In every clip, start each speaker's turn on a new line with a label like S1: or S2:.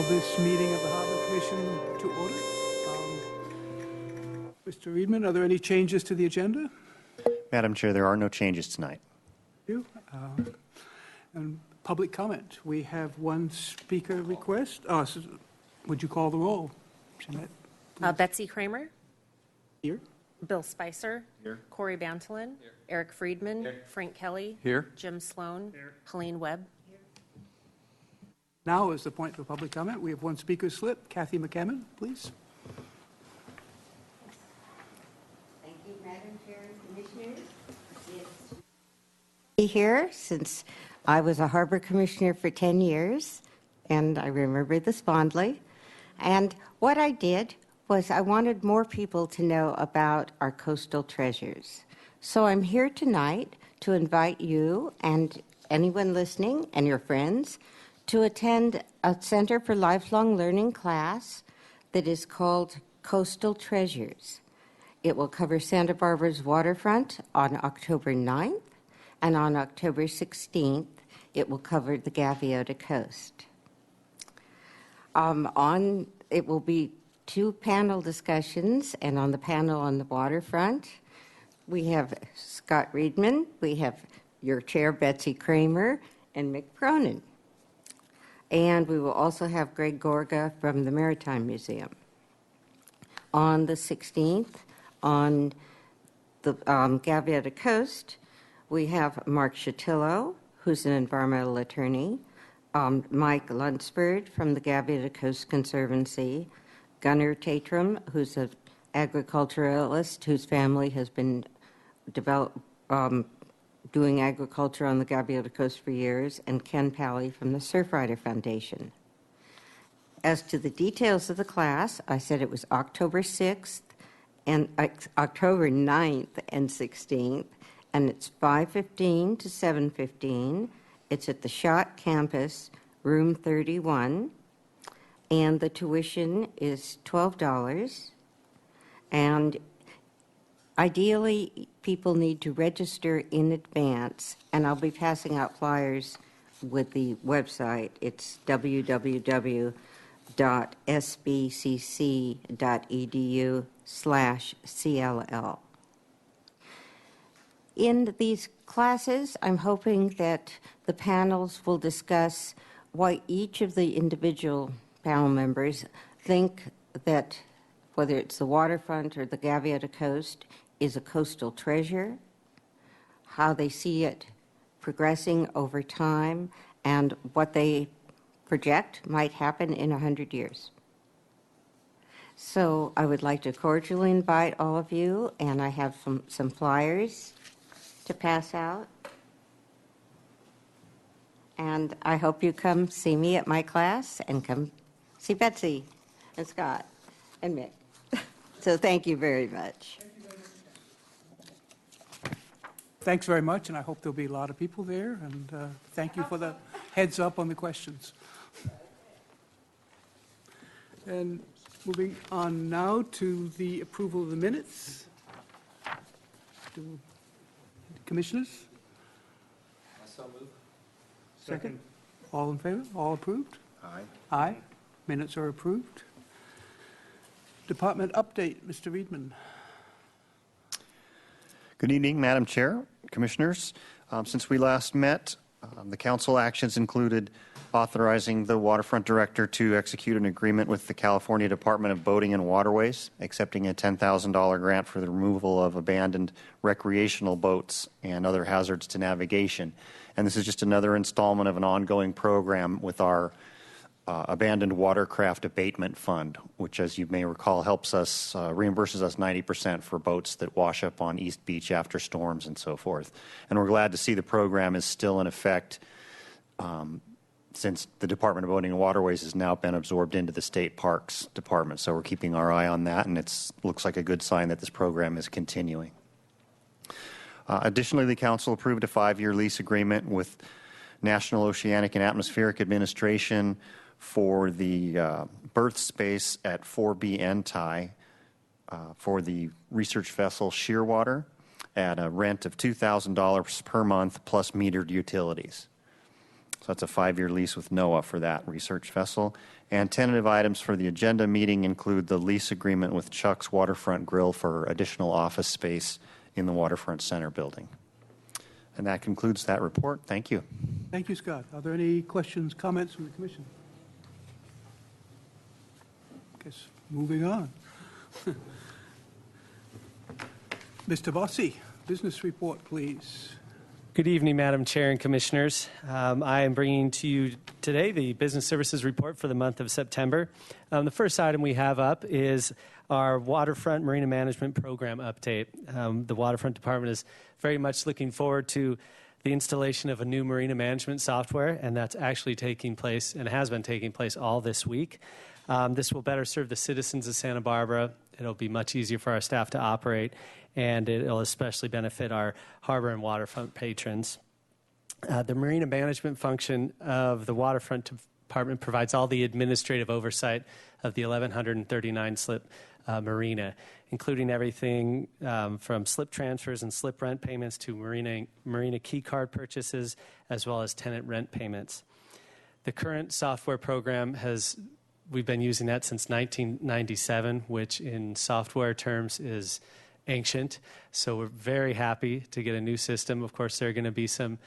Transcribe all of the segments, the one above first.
S1: this meeting of the Harbor Commission to order. Mr. Reedman, are there any changes to the agenda?
S2: Madam Chair, there are no changes tonight.
S1: Thank you. And public comment. We have one speaker request. Would you call the roll, Jeanette?
S3: Betsy Kramer.
S1: Here.
S3: Bill Spicer.
S4: Here.
S3: Corey Bantolin. Here. Eric Friedman. Here. Frank Kelly.
S4: Here.
S3: Jim Sloan. Here. Helene Webb. Here.
S1: Now is the point for public comment. We have one speaker slip. Kathy McCammon, please.
S5: Thank you, Madam Chair and Commissioners. Be here since I was a harbor commissioner for 10 years, and I remember this fondly. And what I did was I wanted more people to know about our coastal treasures. So I'm here tonight to invite you and anyone listening and your friends to attend a Center for Lifelong Learning class that is called Coastal Treasures. It will cover Santa Barbara's waterfront on October 9th, and on October 16th, it will cover the Gaviota Coast. It will be 2 panel discussions, and on the panel on the waterfront, we have Scott Reedman, we have your chair, Betsy Kramer, and Mick Cronin. And we will also have Greg Gorga from the Maritime Museum. On the 16th, on the Gaviota Coast, we have Mark Shatillo, who's an environmental attorney, Mike Lunsford from the Gaviota Coast Conservancy, Gunnar Tatram, who's an agriculturalist whose family has been doing agriculture on the Gaviota Coast for years, and Ken Pally from the Surfrider Foundation. As to the details of the class, I said it was October 6th and October 9th and 16th, and it's 5:15 to 7:15. It's at the Schott campus, room 31, and the tuition is $12. And ideally, people need to register in advance, and I'll be passing out flyers with the website. It's www.sbcc.edu/CLL. In these classes, I'm hoping that the panels will discuss why each of the individual panel members think that whether it's the waterfront or the Gaviota Coast is a coastal treasure, how they see it progressing over time, and what they project might happen in 100 years. So I would like to cordially invite all of you, and I have some flyers to pass out. And I hope you come see me at my class and come see Betsy and Scott and Mick. So thank you very much.
S1: Thanks very much, and I hope there'll be a lot of people there, and thank you for the heads up on the questions. And moving on now to the approval of the minutes. Commissioners?
S4: I so move.
S1: Second. All in favor? All approved?
S4: Aye.
S1: Aye. Minutes are approved. Department update, Mr. Reedman.
S2: Good evening, Madam Chair, Commissioners. Since we last met, the council actions included authorizing the waterfront director to execute an agreement with the California Department of Boating and Waterways, accepting a $10,000 grant for the removal of abandoned recreational boats and other hazards to navigation. And this is just another installment of an ongoing program with our abandoned watercraft abatement fund, which, as you may recall, helps us, reimburses us 90% for boats that wash up on East Beach after storms and so forth. And we're glad to see the program is still in effect since the Department of Boating and Waterways has now been absorbed into the State Parks Department. So we're keeping our eye on that, and it looks like a good sign that this program is continuing. Additionally, the Council approved a 5-year lease agreement with National Oceanic and Atmospheric Administration for the berth space at 4B Entai for the research vessel Shearwater at a rent of $2,000 per month plus metered utilities. So that's a 5-year lease with NOAA for that research vessel. And tentative items for the agenda meeting include the lease agreement with Chuck's Waterfront Grill for additional office space in the Waterfront Center building. And that concludes that report. Thank you.
S1: Thank you, Scott. Are there any questions, comments from the commission? Guess moving on. Mr. Bossi, business report, please.
S6: Good evening, Madam Chair and Commissioners. I am bringing to you today the Business Services Report for the month of September. The first item we have up is our Waterfront Marina Management Program update. The Waterfront Department is very much looking forward to the installation of a new marina management software, and that's actually taking place and has been taking place all this week. This will better serve the citizens of Santa Barbara. It'll be much easier for our staff to operate, and it'll especially benefit our harbor and waterfront patrons. The marina management function of the Waterfront Department provides all the administrative oversight of the 1,139 slip marina, including everything from slip transfers and slip rent payments to marina key card purchases, as well as tenant rent payments. The current software program we've been using that since 1997, which in software terms is ancient. So we're very happy to get a new system. Of course, there are going to be some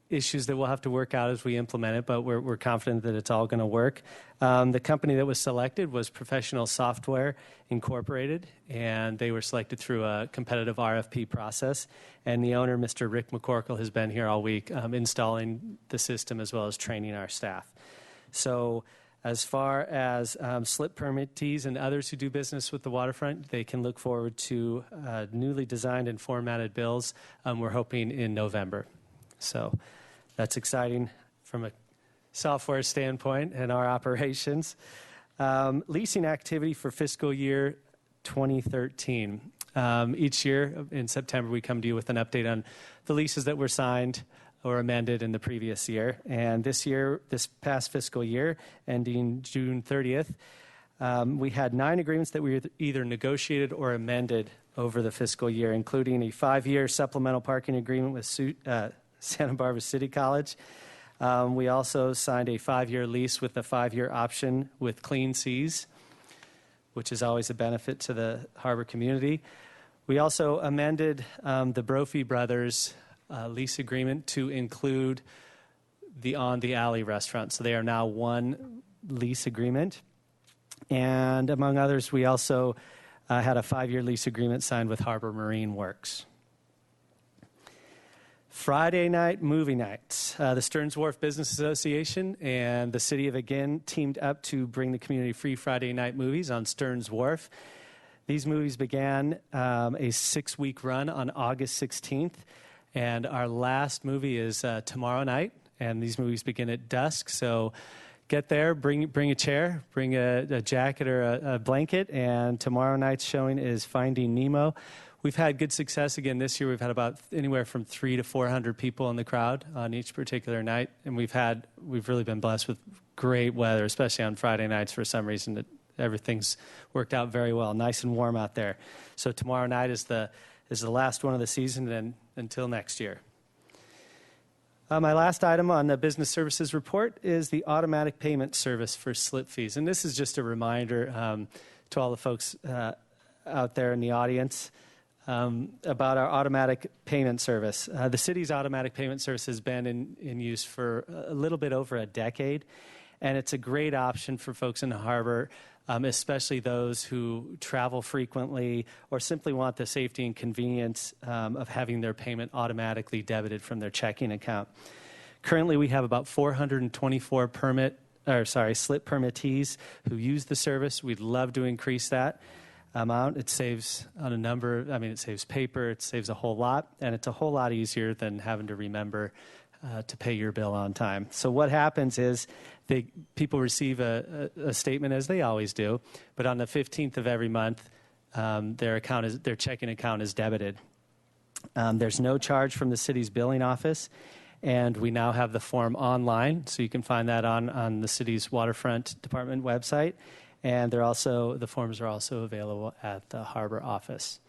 S6: issues that we'll have to work out as we implement it, but we're confident that it's all going to work. The company that was selected was Professional Software Incorporated, and they were selected through a competitive RFP process. And the owner, Mr. Rick McCorkle, has been here all week installing the system as well as training our staff. So as far as slip permittees and others who do business with the waterfront, they can look forward to newly designed and formatted bills. We're hoping in November. So that's exciting from a software standpoint and our operations. Leasing activity for fiscal year 2013. Each year in September, we come to you with an update on the leases that were signed or amended in the previous year. And this past fiscal year, ending June 30th, we had 9 agreements that we either negotiated or amended over the fiscal year, including a 5-year supplemental parking agreement with Santa Barbara City College. We also signed a 5-year lease with a 5-year option with Clean Seas, which is always a benefit to the harbor community. We also amended the Brophy Brothers lease agreement to include the On the Alley restaurant. So they are now one lease agreement. And among others, we also had a 5-year lease agreement signed with Harbor Marine Works. Friday night movie nights. The Stearns Wharf Business Association and the City of Again teamed up to bring the community free Friday night movies on Stearns Wharf. These movies began a 6-week run on August 16th. And our last movie is tomorrow night, and these movies begin at dusk. So get there, bring a chair, bring a jacket or a blanket, and tomorrow night's showing is Finding Nemo. We've had good success again this year. We've had about anywhere from 300 to 400 people in the crowd on each particular night, and we've really been blessed with great weather, especially on Friday nights. For some reason, everything's worked out very well. Nice and warm out there. So tomorrow night is the last one of the season, and until next year. My last item on the business services report is the automatic payment service for slip fees. And this is just a reminder to all the folks out there in the audience about our automatic payment service. The city's automatic payment service has been in use for a little bit over a decade, and it's a great option for folks in the harbor, especially those who travel frequently or simply want the safety and convenience of having their payment automatically debited from their checking account. Currently, we have about 424 slip permittees who use the service. We'd love to increase that amount. It saves on a number. It saves paper. It saves a whole lot, and it's a whole lot easier than having to remember to pay your bill on time. So what happens is people receive a statement, as they always do, but on the 15th of every month, their checking account is debited. There's no charge from the city's billing office, and we now have the form online, so you can find that on the city's Waterfront Department website, and the forms are also available at the harbor office.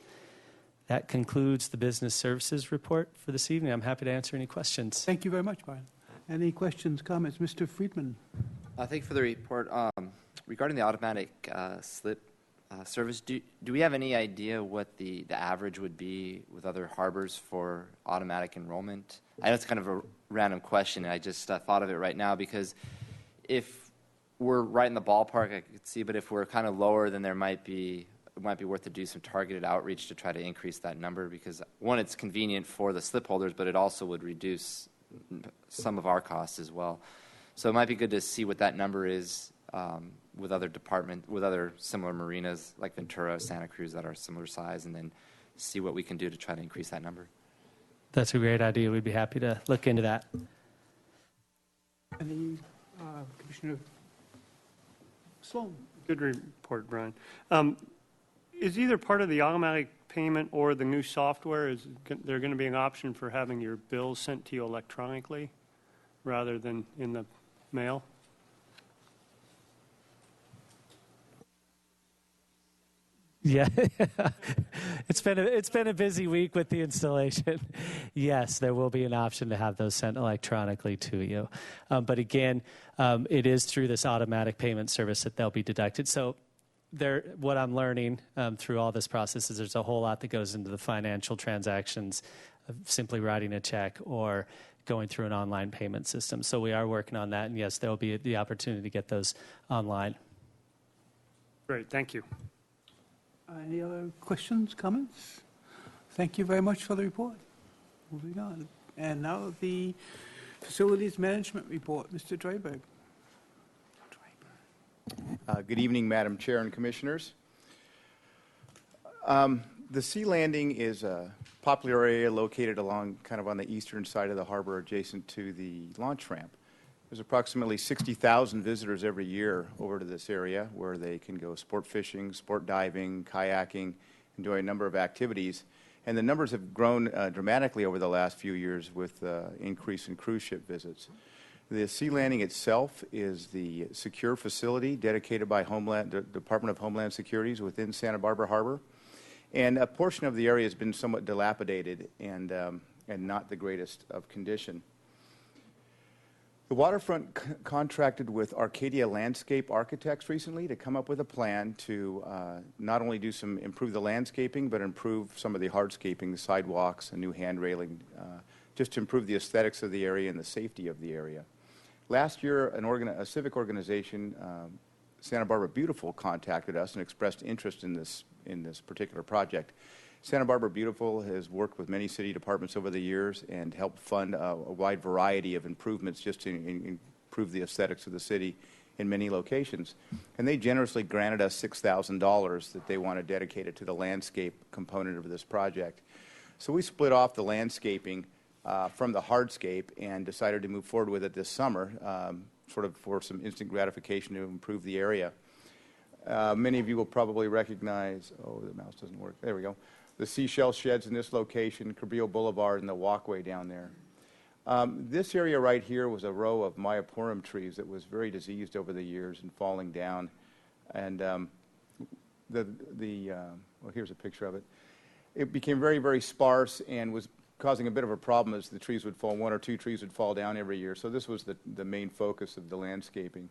S6: That concludes the business services report for this evening. I'm happy to answer any questions.
S1: Thank you very much, Brian. Any questions, comments? Mr. Friedman?
S4: Thank you for the report. Regarding the automatic slip service, do we have any idea what the average would be with other harbors for automatic enrollment? I know it's kind of a random question, and I just thought of it right now because if we're right in the ballpark, I could see, but if we're kind of lower, then it might be worth to do some targeted outreach to try to increase that number because, one, it's convenient for the slip holders, but it also would reduce some of our costs as well. So it might be good to see what that number is with other similar marinas like Ventura, Santa Cruz that are similar size, and then see what we can do to try to increase that number.
S6: That's a great idea. We'd be happy to look into that.
S1: Any, Commissioner Sloan?
S7: Good report, Brian. Is either part of the automatic payment or the new software, is there going to be an option for having your bills sent to you electronically rather than in the mail?
S6: Yeah, it's been a busy week with the installation. Yes, there will be an option to have those sent electronically to you, but again, it is through this automatic payment service that they'll be deducted. So, what I'm learning through all this process is there's a whole lot that goes into the financial transactions of simply writing a check or going through an online payment system. So we are working on that, and yes, there will be the opportunity to get those online.
S7: Great, thank you.
S1: Any other questions, comments? Thank you very much for the report. Moving on. And now the Facilities Management Report. Mr. Dreiberg.
S8: Good evening, Madam Chair and Commissioners. The Sea Landing is a popular area located along kind of on the eastern side of the harbor adjacent to the launch ramp. There's approximately 60,000 visitors every year over to this area where they can go sport fishing, sport diving, kayaking, and doing a number of activities. And the numbers have grown dramatically over the last few years with increase in cruise ship visits. The Sea Landing itself is the secure facility dedicated by the Department of Homeland Security within Santa Barbara Harbor. And a portion of the area has been somewhat dilapidated and not the greatest of condition. The waterfront contracted with Arcadia Landscape Architects recently to come up with a plan to not only improve the landscaping, but improve some of the hardscaping, the sidewalks, a new hand railing, just to improve the aesthetics of the area and the safety of the area. Last year, a civic organization, Santa Barbara Beautiful, contacted us and expressed interest in this particular project. Santa Barbara Beautiful has worked with many city departments over the years and helped fund a wide variety of improvements just to improve the aesthetics of the city in many locations. And they generously granted us $6,000 that they want to dedicate it to the landscape component of this project. So we split off the landscaping from the hardscape and decided to move forward with it this summer, sort of for some instant gratification to improve the area. Many of you will probably recognize, oh, the mouse doesn't work. There we go. The seashell sheds in this location, Cabrillo Boulevard, and the walkway down there. This area right here was a row of Myoporum trees that was very diseased over the years and falling down. And well, here's a picture of it. It became very, very sparse and was causing a bit of a problem as the trees would fall. One or two trees would fall down every year. So this was the main focus of the landscaping.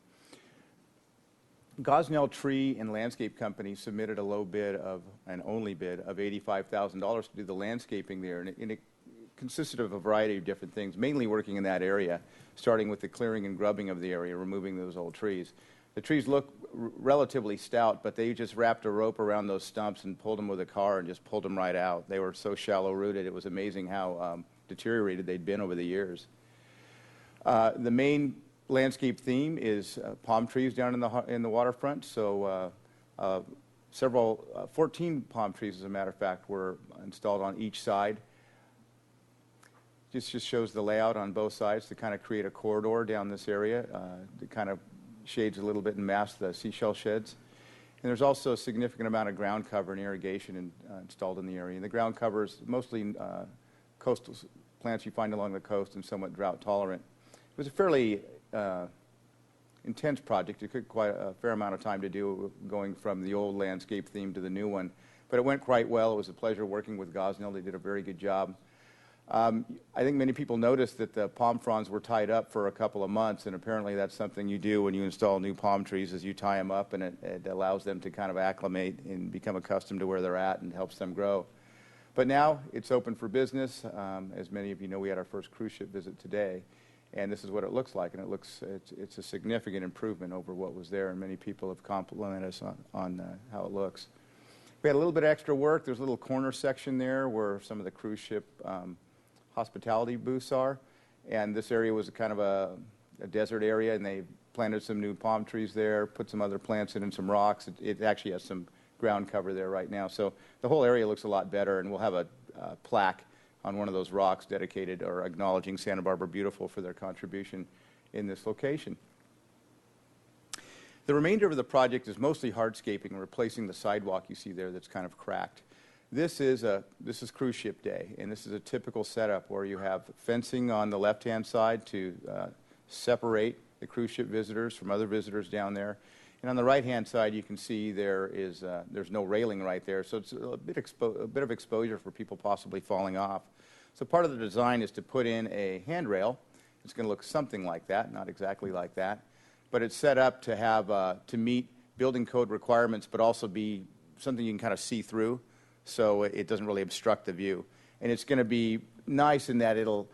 S8: Gosnell Tree and Landscape Company submitted a low bid an only bid of $85,000 to do the landscaping there. And it consisted of a variety of different things, mainly working in that area, starting with the clearing and grubbing of the area, removing those old trees. The trees look relatively stout, but they just wrapped a rope around those stumps and pulled them with a car and just pulled them right out. They were so shallow rooted, it was amazing how deteriorated they'd been over the years. The main landscape theme is palm trees down in the waterfront. So 14 palm trees, as a matter of fact, were installed on each side. This just shows the layout on both sides to kind of create a corridor down this area that kind of shades a little bit and masks the seashell sheds. And there's also a significant amount of ground cover and irrigation installed in the area. And the ground cover is mostly coastal plants you find along the coast and somewhat drought tolerant. It was a fairly intense project. It took quite a fair amount of time to do, going from the old landscape theme to the new one. But it went quite well. It was a pleasure working with Gosnell. They did a very good job. I think many people noticed that the palm fronds were tied up for a couple of months, and apparently that's something you do when you install new palm trees, is you tie them up, and it allows them to kind of acclimate and become accustomed to where they're at and helps them grow. But now it's open for business. As many of you know, we had our first cruise ship visit today, and this is what it looks like, and it's a significant improvement over what was there, and many people have complimented us on how it looks. We had a little bit of extra work. There's a little corner section there where some of the cruise ship hospitality booths are, and this area was kind of a desert area, and they planted some new palm trees there, put some other plants in and some rocks. It actually has some ground cover there right now, so the whole area looks a lot better, and we'll have a plaque on one of those rocks dedicated or acknowledging Santa Barbara Beautiful for their contribution in this location. The remainder of the project is mostly hardscaping and replacing the sidewalk you see there that's kind of cracked. This is cruise ship day, and this is a typical setup where you have fencing on the left-hand side to separate the cruise ship visitors from other visitors down there. And on the right-hand side, you can see there's no railing right there, so it's a bit of exposure for people possibly falling off. So part of the design is to put in a handrail. It's going to look something like that, not exactly like that, but it's set up to have to meet building code requirements, but also be something you can kind of see through, so it doesn't really obstruct the view. And it's going to be nice in that it'll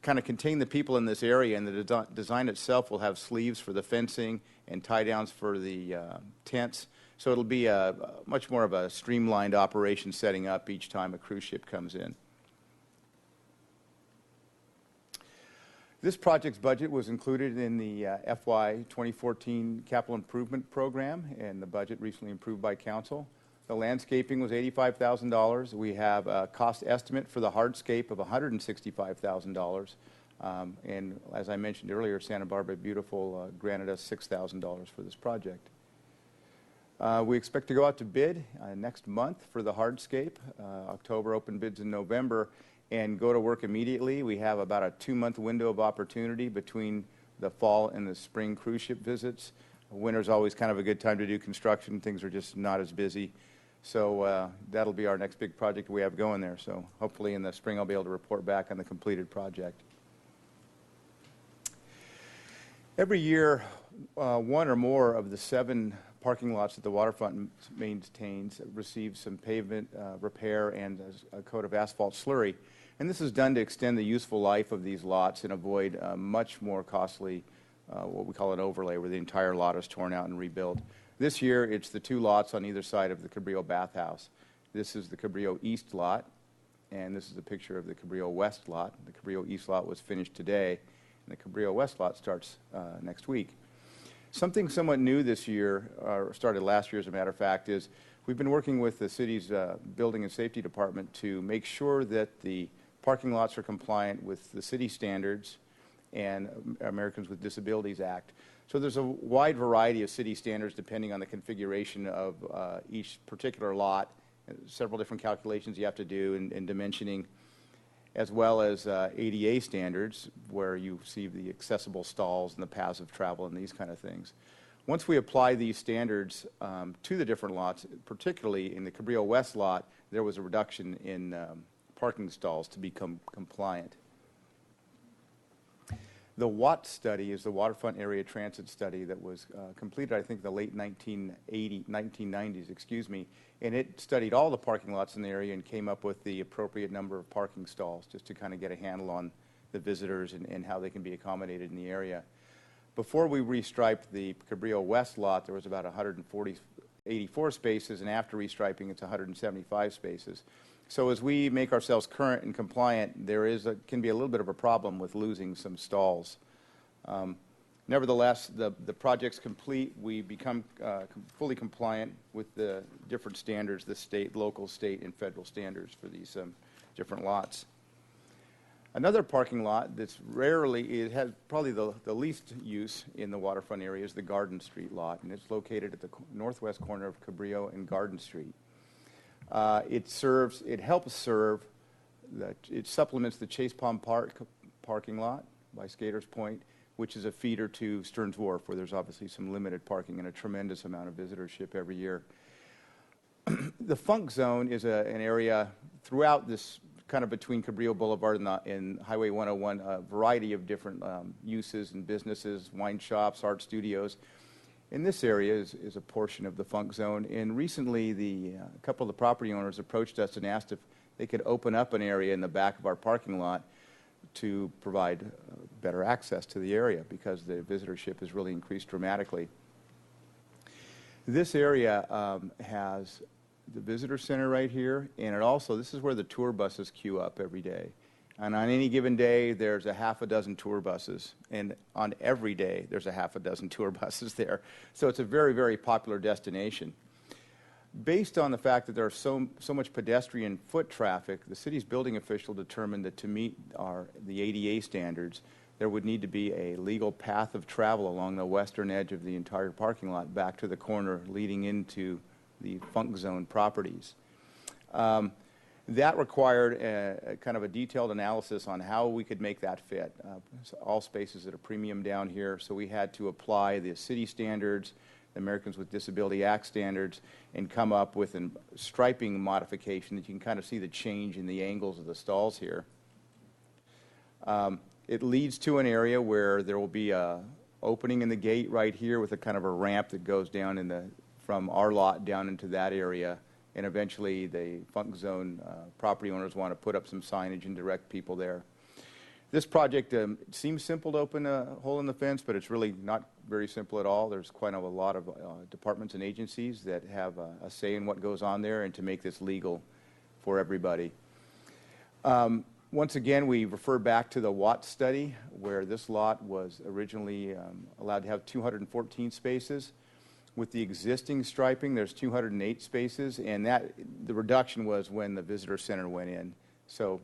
S8: kind of contain the people in this area, and the design itself will have sleeves for the fencing and tie downs for the tents. So it'll be a much more of a streamlined operation setting up each time a cruise ship comes in. This project's budget was included in the FY 2014 capital improvement program, and the budget recently approved by council. The landscaping was $85,000. We have a cost estimate for the hardscape of $165,000. And as I mentioned earlier, Santa Barbara Beautiful granted us $6,000 for this project. We expect to go out to bid next month for the hardscape. October, open bids in November, and go to work immediately. We have about a 2-month window of opportunity between the fall and the spring cruise ship visits. Winter's always kind of a good time to do construction. Things are just not as busy. So that'll be our next big project we have going there. So hopefully in the spring I'll be able to report back on the completed project. Every year, one or more of the 7 parking lots that the waterfront maintains receive some pavement repair and a coat of asphalt slurry. And this is done to extend the useful life of these lots and avoid much more costly, what we call an overlay, where the entire lot is torn out and rebuilt. This year, it's the 2 lots on either side of the Cabrillo bathhouse. This is the Cabrillo East lot, and this is a picture of the Cabrillo West lot. The Cabrillo East lot was finished today, and the Cabrillo West lot starts next week. Something somewhat new this year, or started last year as a matter of fact, is we've been working with the city's building and safety department to make sure that the parking lots are compliant with the city standards and Americans with Disabilities Act. So there's a wide variety of city standards depending on the configuration of each particular lot, several different calculations you have to do in dimensioning, as well as ADA standards, where you see the accessible stalls and the paths of travel and these kind of things. Once we apply these standards to the different lots, particularly in the Cabrillo West lot, there was a reduction in parking stalls to become compliant. The WAT study is the Waterfront Area Transit Study that was completed, I think, the late 1990s, excuse me, and it studied all the parking lots in the area and came up with the appropriate number of parking stalls just to kind of get a handle on the visitors and how they can be accommodated in the area. Before we restriped the Cabrillo West lot, there was about 84 spaces, and after restriping, it's 175 spaces. So as we make ourselves current and compliant, can be a little bit of a problem with losing some stalls. Nevertheless, the project's complete. We become fully compliant with the different standards, the state, local, state, and federal standards for these different lots. Another parking lot that's it has probably the least use in the waterfront area is the Garden Street lot, and it's located at the northwest corner of Cabrillo and Garden Street. It supplements the Chase Palm Park parking lot by Skaters Point, which is a feeder to Stearns Wharf, where there's obviously some limited parking and a tremendous amount of visitorship every year. The Funk Zone is an area throughout this kind of between Cabrillo Boulevard and Highway 101, a variety of different uses and businesses, wine shops, art studios. And this area is a portion of the Funk Zone. And recently, a couple of the property owners approached us and asked if they could open up an area in the back of our parking lot to provide better access to the area because the visitorship has really increased dramatically. This area has the visitor center right here, and it also, this is where the tour buses queue up every day. And on any given day, there's a half a dozen tour buses, and on every day, there's a half a dozen tour buses there. So it's a very, very popular destination. Based on the fact that there's so much pedestrian foot traffic, the city's building official determined that to meet the ADA standards, there would need to be a legal path of travel along the western edge of the entire parking lot back to the corner leading into the Funk Zone properties. That required a kind of a detailed analysis on how we could make that fit. All spaces at a premium down here, so we had to apply the city standards, the Americans with Disability Act standards, and come up with a striping modification that you can kind of see the change in the angles of the stalls here. It leads to an area where there will be a opening in the gate right here with a kind of a ramp that goes down from our lot down into that area, and eventually the Funk Zone property owners want to put up some signage and direct people there. This project seems simple to open a hole in the fence, but it's really not very simple at all. There's quite a lot of departments and agencies that have a say in what goes on there and to make this legal for everybody. Once again, we refer back to the Watts study, where this lot was originally allowed to have 214 spaces. With the existing striping, there's 208 spaces, and the reduction was when the visitor center went in. So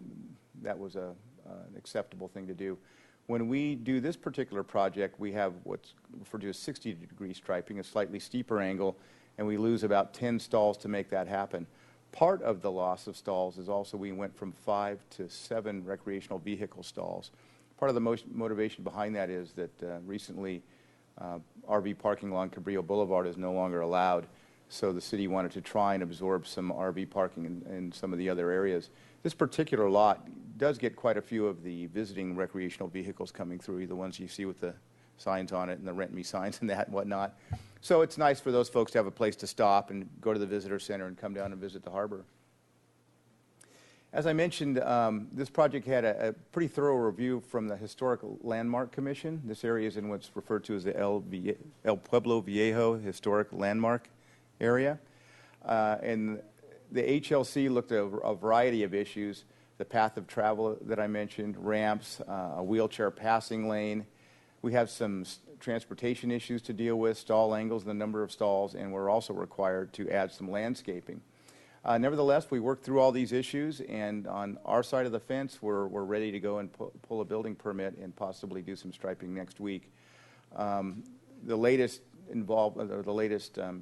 S8: that was an acceptable thing to do. When we do this particular project, we have what's referred to as 60-degree striping, a slightly steeper angle, and we lose about 10 stalls to make that happen. Part of the loss of stalls is also we went from 5 to 7 recreational vehicle stalls. Part of the motivation behind that is that recently RV parking along Cabrillo Boulevard is no longer allowed, so the city wanted to try and absorb some RV parking in some of the other areas. This particular lot does get quite a few of the visiting recreational vehicles coming through, the ones you see with the signs on it and the rent me signs and that and whatnot. So it's nice for those folks to have a place to stop and go to the visitor center and come down and visit the harbor. As I mentioned, this project had a pretty thorough review from the Historic Landmark Commission. This area is in what's referred to as the El Pueblo Viejo Historic Landmark area. And the HLC looked at a variety of issues: the path of travel that I mentioned, ramps, a wheelchair passing lane. We have some transportation issues to deal with, stall angles, the number of stalls, and we're also required to add some landscaping. Nevertheless, we worked through all these issues, and on our side of the fence, we're ready to go and pull a building permit and possibly do some striping next week. The latest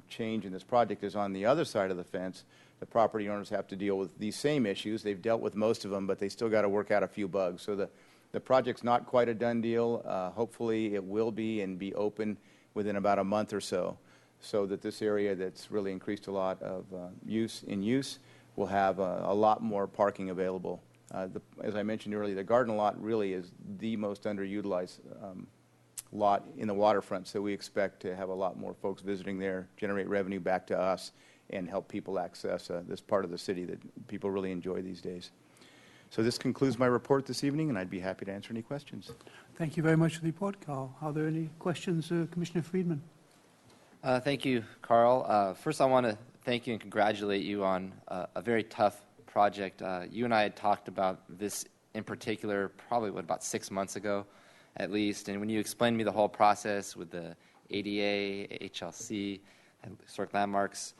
S8: change in this project is on the other side of the fence. The property owners have to deal with these same issues. They've dealt with most of them, but they still got to work out a few bugs. So the project's not quite a done deal. Hopefully it will be and be open within about a month or so that this area that's really increased a lot of use will have a lot more parking available. As I mentioned earlier, the garden lot really is the most underutilized lot in the waterfront, so we expect to have a lot more folks visiting there, generate revenue back to us, and help people access this part of the city that people really enjoy these days. So this concludes my report this evening, and I'd be happy to answer any questions.
S1: Thank you very much for the report, Carl. Are there any questions, Commissioner Friedman?
S4: Thank you, Carl. First, I want to thank you and congratulate you on a very tough project. You and I had talked about this in particular probably, about 6 months ago at least, and when you explained to me the whole process with the ADA, HLC, and Historic Landmarks,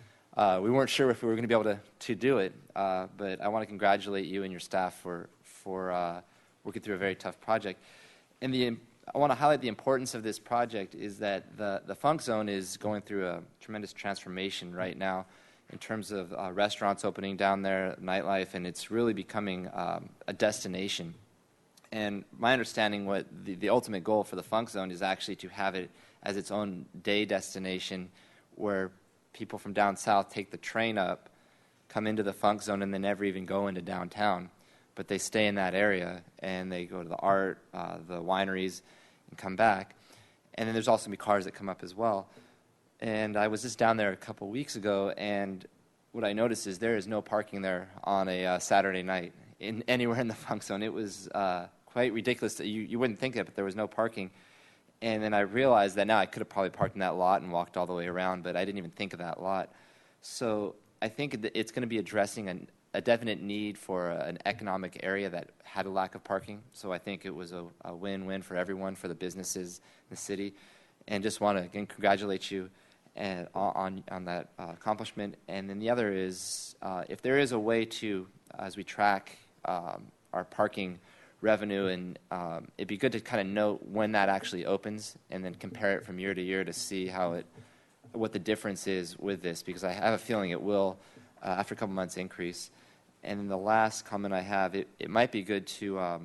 S4: we weren't sure if we were going to be able to do it, but I want to congratulate you and your staff for working through a very tough project. And I want to highlight the importance of this project is that the Funk Zone is going through a tremendous transformation right now in terms of restaurants opening down there, nightlife, and it's really becoming a destination. And my understanding, what the ultimate goal for the Funk Zone is actually to have it as its own day destination where people from down south take the train up, come into the Funk Zone, and then never even go into downtown. but they stay in that area and they go to the art, the wineries, and come back. And then there's also gonna be cars that come up as well. And I was just down there a couple weeks ago, and what I noticed is there is no parking there on a Saturday night anywhere in the funk zone. It was quite ridiculous. You wouldn't think it, but there was no parking. And then I realized that now I could have probably parked in that lot and walked all the way around, but I didn't even think of that lot. So I think it's going to be addressing a definite need for an economic area that had a lack of parking. So I think it was a win-win for everyone, for the businesses in the city. And just want to, again, congratulate you on that accomplishment. And then the other is, if there is a way to, as we track our parking revenue, and it'd be good to kind of note when that actually opens and then compare it from year to year to see what the difference is with this, because I have a feeling it will, after a couple months, increase. And then the last comment I have, it might be good to,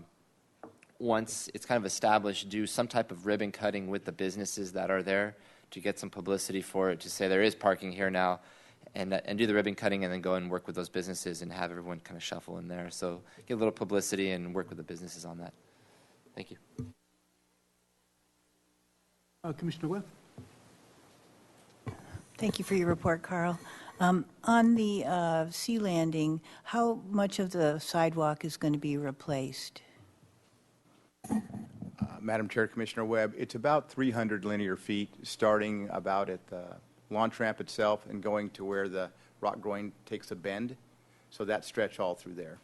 S4: once it's kind of established, do some type of ribbon cutting with the businesses that are there to get some publicity for it, to say there is parking here now, and do the ribbon cutting, and then go and work with those businesses and have everyone kind of shuffle in there. So get a little publicity and work with the businesses on that. Thank you.
S1: Commissioner Webb?
S9: Thank you for your report, Carl. On the sea landing, how much of the sidewalk is going to be replaced?
S8: Madam Chair, Commissioner Webb, it's about 300 linear feet, starting about at the launch ramp itself and going to where the rock groin takes a bend. So that stretch all through there.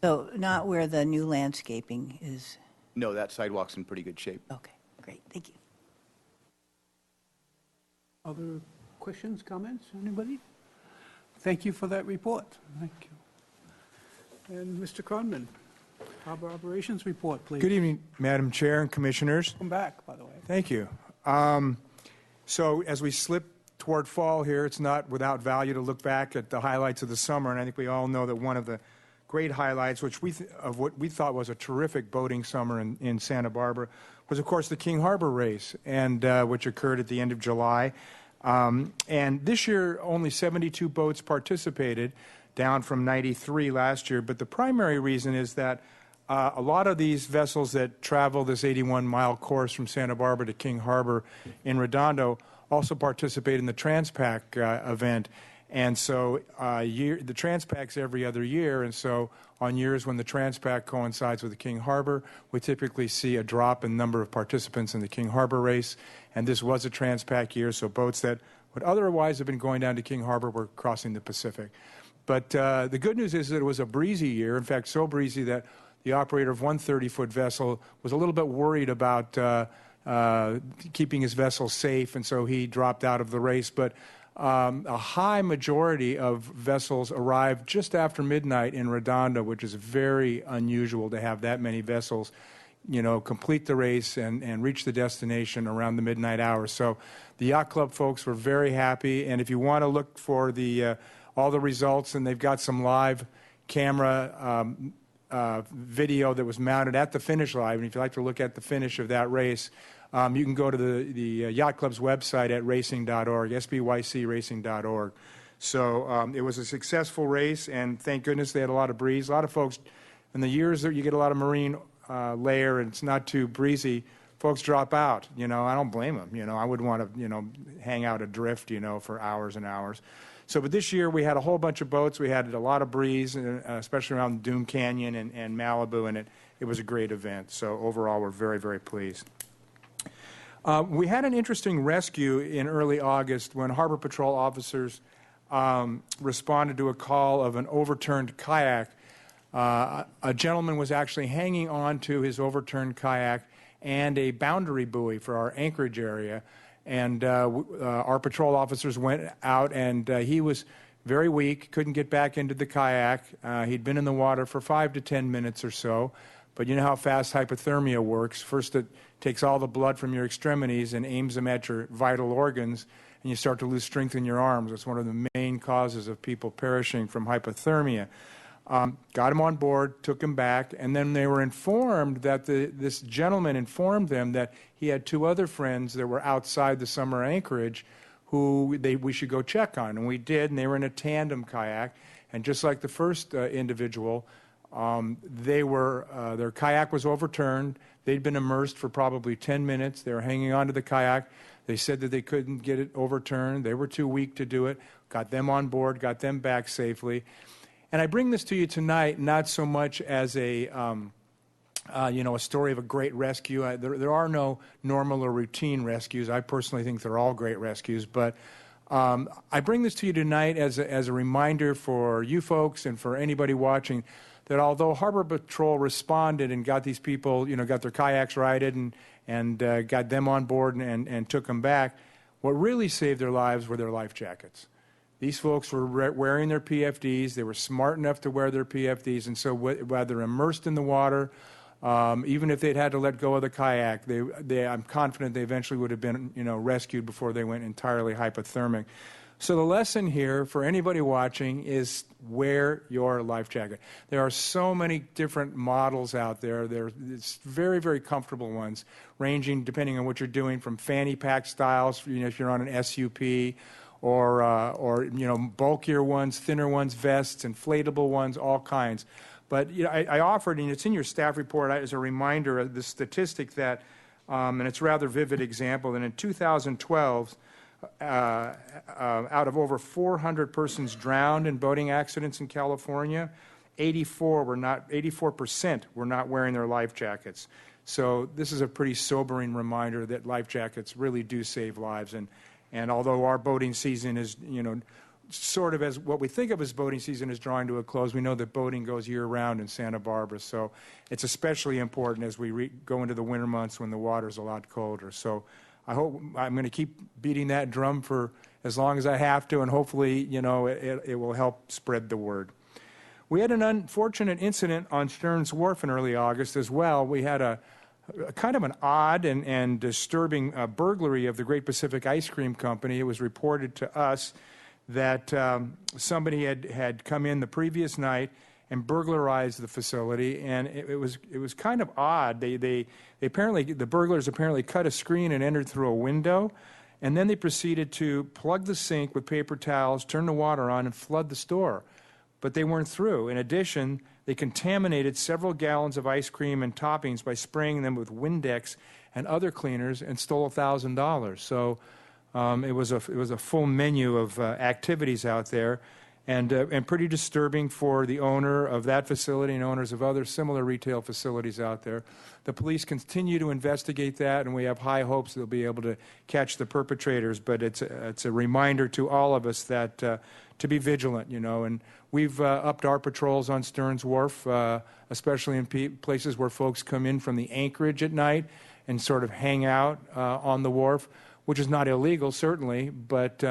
S9: So not where the new landscaping is?
S8: No, that sidewalk's in pretty good shape.
S9: Okay, great, thank you.
S1: Other questions, comments, anybody? Thank you for that report. Thank you. And Mr. Cronman, Harbor Operations Report, please.
S10: Good evening, Madam Chair and Commissioners.
S1: Welcome back, by the way.
S10: Thank you. So as we slip toward fall here, it's not without value to look back at the highlights of the summer, and I think we all know that one of the great highlights, of what we thought was a terrific boating summer in Santa Barbara, was, of course, the King Harbor race, and which occurred at the end of July. And this year, only 72 boats participated, down from 93 last year. But the primary reason is that a lot of these vessels that travel this 81-mile course from Santa Barbara to King Harbor in Redondo also participate in the Transpac event. And so the Transpac's every other year, and so on years when the Transpac coincides with the King Harbor, we typically see a drop in number of participants in the King Harbor race. And this was a Transpac year, so boats that would otherwise have been going down to King Harbor were crossing the Pacific. But the good news is that it was a breezy year, in fact, so breezy that the operator of one 30-foot vessel was a little bit worried about keeping his vessel safe, and so he dropped out of the race. But a high majority of vessels arrived just after midnight in Redondo, which is very unusual to have that many vessels, complete the race and reach the destination around the midnight hour. So the Yacht Club folks were very happy, and if you want to look for all the results, and they've got some live camera video that was mounted at the finish line, and if you'd like to look at the finish of that race, you can go to the Yacht Club's website at racing.org, sbycracing.org. So it was a successful race, and thank goodness they had a lot of breeze. A lot of folks, in the years that you get a lot of marine layer and it's not too breezy, folks drop out. I don't blame them. I wouldn't want to, hang out adrift, for hours and hours. So, but this year we had a whole bunch of boats. We had a lot of breeze, especially around Doom Canyon and Malibu, and it was a great event. So overall, we're very, very pleased. We had an interesting rescue in early August when Harbor Patrol officers responded to a call of an overturned kayak. A gentleman was actually hanging on to his overturned kayak and a boundary buoy for our anchorage area. And our patrol officers went out, and he was very weak, couldn't get back into the kayak. He'd been in the water for 5 to 10 minutes or so. But you know how fast hypothermia works. First, it takes all the blood from your extremities and aims them at your vital organs, and you start to lose strength in your arms. It's one of the main causes of people perishing from hypothermia. Got him on board, took him back, and then they were informed that this gentleman informed them that he had 2 other friends that were outside the summer anchorage who we should go check on. And we did, and they were in a tandem kayak. And just like the first individual, Their kayak was overturned. They'd been immersed for probably 10 minutes. They were hanging onto the kayak. They said that they couldn't get it overturned. They were too weak to do it. Got them on board, got them back safely. And I bring this to you tonight not so much as a story of a great rescue. There are no normal or routine rescues. I personally think they're all great rescues. But I bring this to you tonight as a reminder for you folks and for anybody watching that although Harbor Patrol responded and got these people, got their kayaks righted and got them on board and took them back, what really saved their lives were their life jackets. These folks were wearing their PFDs. They were smart enough to wear their PFDs, and so whether immersed in the water, even if they'd had to let go of the kayak, I'm confident they eventually would have been, rescued before they went entirely hypothermic. So the lesson here for anybody watching is wear your life jacket. There are so many different models out there. It's very, very comfortable ones, ranging, depending on what you're doing, from fanny pack styles, if you're on an SUP, or bulkier ones, thinner ones, vests, inflatable ones, all kinds. But I offered, and it's in your staff report as a reminder of the statistic that, and it's a rather vivid example, that in 2012, out of over 400 persons drowned in boating accidents in California, 84% were not wearing their life jackets. So this is a pretty sobering reminder that life jackets really do save lives. And although our boating season is, sort of as what we think of as boating season is drawing to a close, we know that boating goes year-round in Santa Barbara. So it's especially important as we go into the winter months when the water's a lot colder. So I'm going to keep beating that drum for as long as I have to, and hopefully, it will help spread the word. We had an unfortunate incident on Stearns Wharf in early August as well. We had a kind of an odd and disturbing burglary of the Great Pacific Ice Cream Company. It was reported to us that somebody had come in the previous night and burglarized the facility, and it was kind of odd. The burglars apparently cut a screen and entered through a window, and then they proceeded to plug the sink with paper towels, turn the water on, and flood the store. But they weren't through. In addition, they contaminated several gallons of ice cream and toppings by spraying them with Windex and other cleaners, and stole $1,000. So it was a full menu of activities out there. And pretty disturbing for the owner of that facility and owners of other similar retail facilities out there. The police continue to investigate that, and we have high hopes they'll be able to catch the perpetrators. But it's a reminder to all of us that to be vigilant, and we've upped our patrols on Stearns Wharf, especially in places where folks come in from the anchorage at night and sort of hang out on the wharf, which is not illegal, certainly, but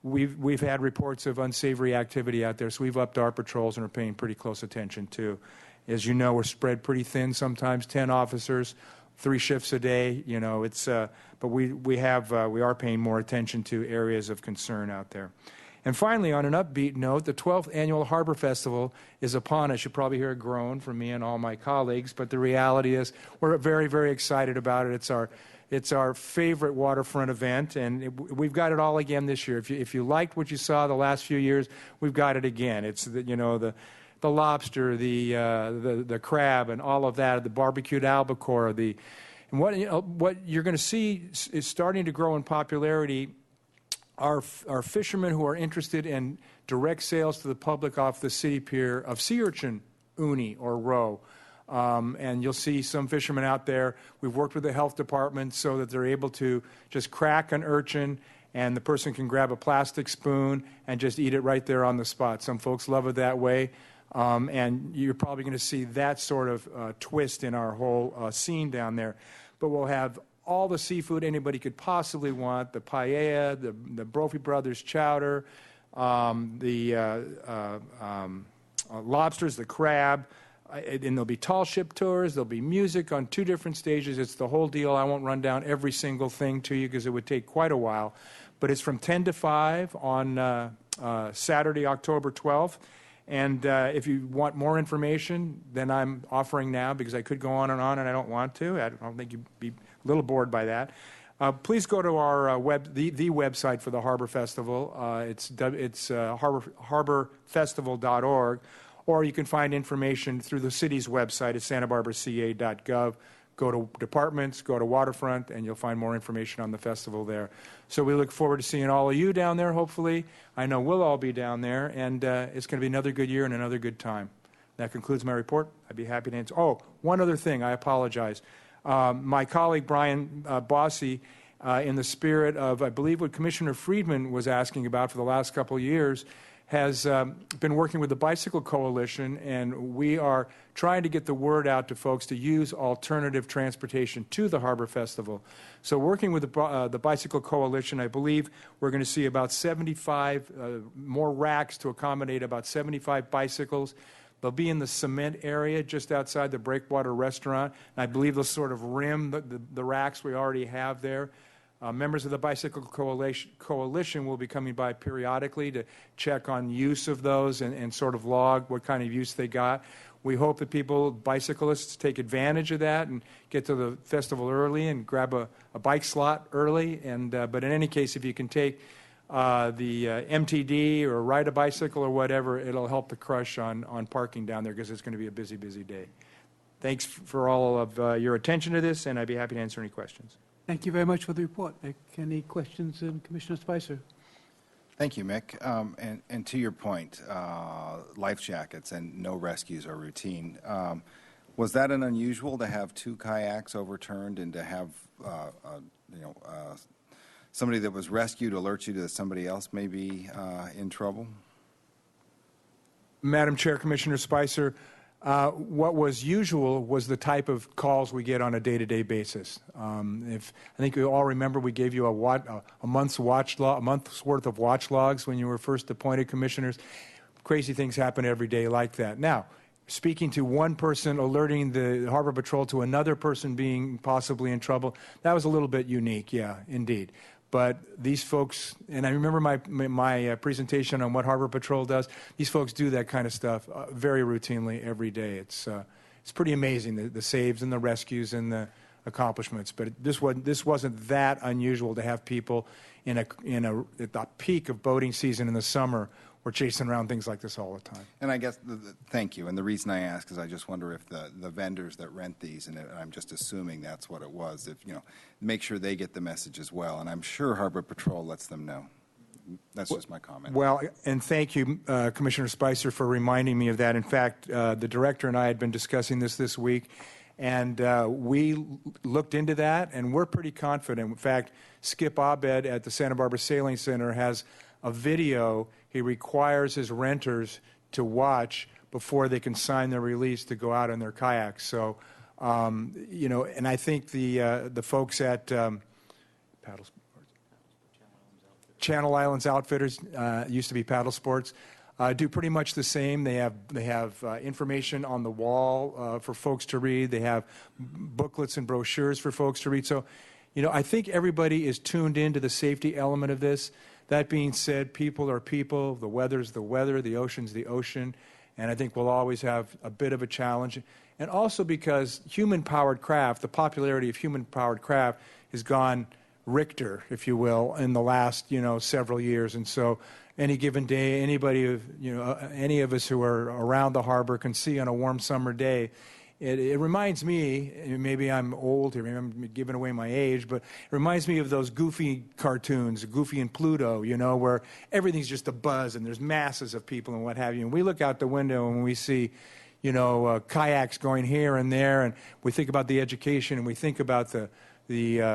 S10: we've had reports of unsavory activity out there, so we've upped our patrols and are paying pretty close attention too. As you know, we're spread pretty thin sometimes, 10 officers, 3 shifts a day. But we are paying more attention to areas of concern out there. And finally, on an upbeat note, the 12th Annual Harbor Festival is upon us. You'll probably hear a groan from me and all my colleagues, but the reality is we're very, very excited about it. It's our favorite waterfront event, and we've got it all again this year. If you liked what you saw the last few years, we've got it again. It's the lobster, the crab, and all of that, the barbecued albacore. And what you're going to see is starting to grow in popularity. Our fishermen who are interested in direct sales to the public off the city pier of sea urchin, uni, or roe. And you'll see some fishermen out there. We've worked with the health department so that they're able to just crack an urchin, and the person can grab a plastic spoon and just eat it right there on the spot. Some folks love it that way, and you're probably going to see that sort of twist in our whole scene down there. But we'll have all the seafood anybody could possibly want, the paella, the Brophy Brothers chowder, the lobsters, the crab, and there'll be tall ship tours, there'll be music on 2 different stages. It's the whole deal. I won't run down every single thing to you because it would take quite a while. But it's from 10 to 5 on Saturday, October 12th. And if you want more information than I'm offering now, because I could go on, and I don't want to. I don't think you'd be a little bored by that. Please go to our the website for the Harbor Festival. It's harborfestival.org. or you can find information through the city's website at santabarbaraca.gov. Go to departments, go to waterfront, and you'll find more information on the festival there. So we look forward to seeing all of you down there, hopefully. I know we'll all be down there, and it's going to be another good year and another good time. That concludes my report. I'd be happy to answer. Oh, one other thing. I apologize. My colleague, Brian Bossy, in the spirit of, I believe, what Commissioner Friedman was asking about for the last couple of years, has been working with the Bicycle Coalition, and we are trying to get the word out to folks to use alternative transportation to the Harbor Festival. So working with the Bicycle Coalition, I believe we're going to see about 75 more racks to accommodate about 75 bicycles. They'll be in the cement area just outside the Breakwater Restaurant, and I believe they'll sort of rim the racks we already have there. Members of the Bicycle Coalition will be coming by periodically to check on use of those and sort of log what kind of use they got. We hope that bicyclists, take advantage of that and get to the festival early and grab a bike slot early. But in any case, if you can take the MTD or ride a bicycle or whatever, it'll help the crush on parking down there because it's going to be a busy, busy day. Thanks for all of your attention to this, and I'd be happy to answer any questions.
S1: Thank you very much for the report. Nick, any questions, Commissioner Spicer?
S11: Thank you, Mick. And to your point, life jackets and no rescues are routine. Was that an unusual to have 2 kayaks overturned and to have somebody that was rescued alert you that somebody else may be in trouble?
S10: Madam Chair, Commissioner Spicer, what was usual was the type of calls we get on a day-to-day basis. I think you all remember we gave you a month's worth of watch logs when you were first appointed commissioners. Crazy things happen every day like that. Now, speaking to one person alerting the Harbor Patrol to another person being possibly in trouble, that was a little bit unique, yeah, indeed. But these folks, and I remember my presentation on what Harbor Patrol does, these folks do that kind of stuff very routinely every day. It's pretty amazing, the saves and the rescues and the accomplishments. But this wasn't that unusual to have people at the peak of boating season in the summer. We're chasing around things like this all the time.
S11: And I guess, thank you. And the reason I ask is I just wonder if the vendors that rent these, and I'm just assuming that's what it was, if, make sure they get the message as well. And I'm sure Harbor Patrol lets them know. That's just my comment.
S10: Well, and thank you, Commissioner Spicer, for reminding me of that. In fact, the director and I had been discussing this week, and we looked into that, and we're pretty confident. In fact, Skip Abed at the Santa Barbara Sailing Center has a video he requires his renters to watch before they can sign their release to go out on their kayaks. So, and I think the folks at Channel Islands Outfitters, used to be Paddle Sports, do pretty much the same. They have information on the wall for folks to read. They have booklets and brochures for folks to read. So, I think everybody is tuned into the safety element of this. That being said, people are people, the weather's the weather, the ocean's the ocean, and I think we'll always have a bit of a challenge. And also because human-powered craft, the popularity of human-powered craft has gone Richter, if you will, in the last, several years. And so any given day, any of us who are around the harbor can see on a warm summer day. It reminds me, maybe I'm old here, maybe I'm giving away my age, but it reminds me of those Goofy cartoons, Goofy and Pluto, where everything's just a buzz and there's masses of people and what have you. And we look out the window and we see, kayaks going here and there, and we think about the education and we think about the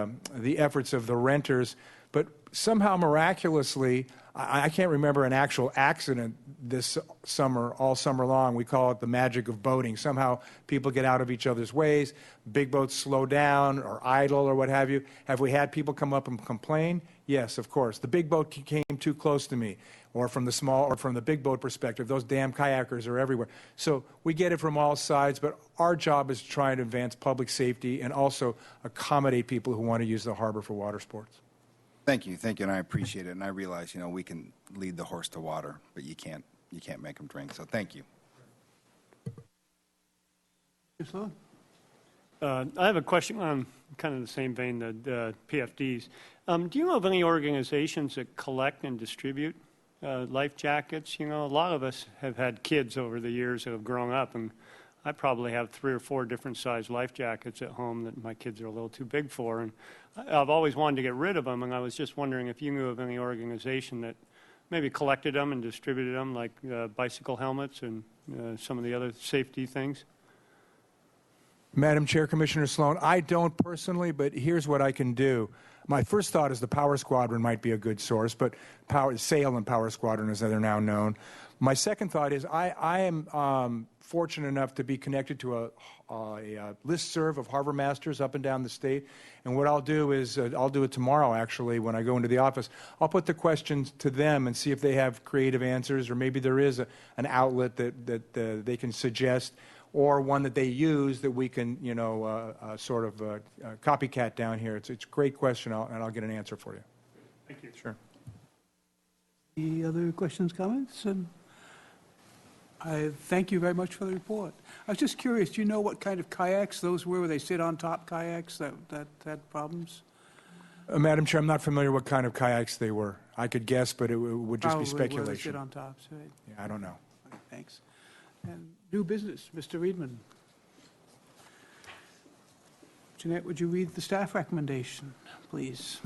S10: efforts of the renters. But somehow miraculously, I can't remember an actual accident this summer, all summer long. We call it the magic of boating. Somehow people get out of each other's ways, big boats slow down or idle or what have you. Have we had people come up and complain? Yes, of course. The big boat came too close to me, or from the small or from the big boat perspective, those damn kayakers are everywhere. So we get it from all sides, but our job is to try and advance public safety and also accommodate people who want to use the harbor for water sports.
S11: Thank you, and I appreciate it. And I realize, we can lead the horse to water, but you can't make them drink. So thank you.
S1: Yes, sir.
S7: I have a question on kind of the same vein, the PFDs. Do you know of any organizations that collect and distribute life jackets. You know, a lot of us have had kids over the years that have grown up, and I probably have 3 or 4 different size life jackets at home that my kids are a little too big for, and I've always wanted to get rid of them, and I was just wondering if you knew of any organization that maybe collected them and distributed them, like bicycle helmets and some of the other safety things.
S10: Madam Chair, Commissioner Sloan, I don't personally, but here's what I can do. My first thought is the Power Squadron might be a good source, but SAIL and Power Squadron, as they're now known. My second thought is I am fortunate enough to be connected to a listserv of harbor masters up and down the state. And what I'll do is, I'll do it tomorrow actually when I go into the office. I'll put the questions to them and see if they have creative answers, or maybe there is an outlet that they can suggest, or one that they use that we can, sort of copycat down here. It's a great question, and I'll get an answer for you.
S7: Thank you.
S10: Sure.
S1: Any other questions, comments? I thank you very much for the report. I was just curious, do you know what kind of kayaks those were? Were they sit-on-top kayaks that had problems?
S10: Madam Chair, I'm not familiar what kind of kayaks they were. I could guess, but it would just be
S1: Probably were they
S10: speculation.
S1: sit-on-tops, right?
S10: Yeah, I don't know.
S1: Okay, thanks. And new business, Mr. Reedman. Jeanette, would you read the staff recommendation, please?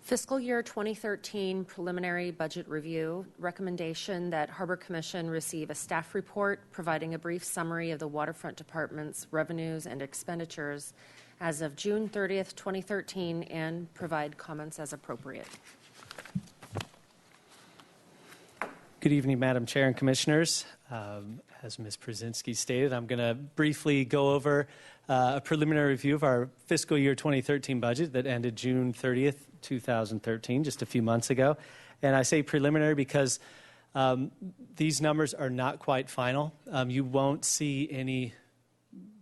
S3: Fiscal year 2013 preliminary budget review, recommendation that Harbor Commission receive a staff report providing a brief summary of the Waterfront Department's revenues and expenditures as of June 30th, 2013, and provide comments as appropriate.
S6: Good evening, Madam Chair and Commissioners. As Ms. Brzezinski stated, I'm going to briefly go over a preliminary review of our fiscal year 2013 budget that ended June 30th, 2013, just a few months ago. And I say preliminary because these numbers are not quite final. You won't see any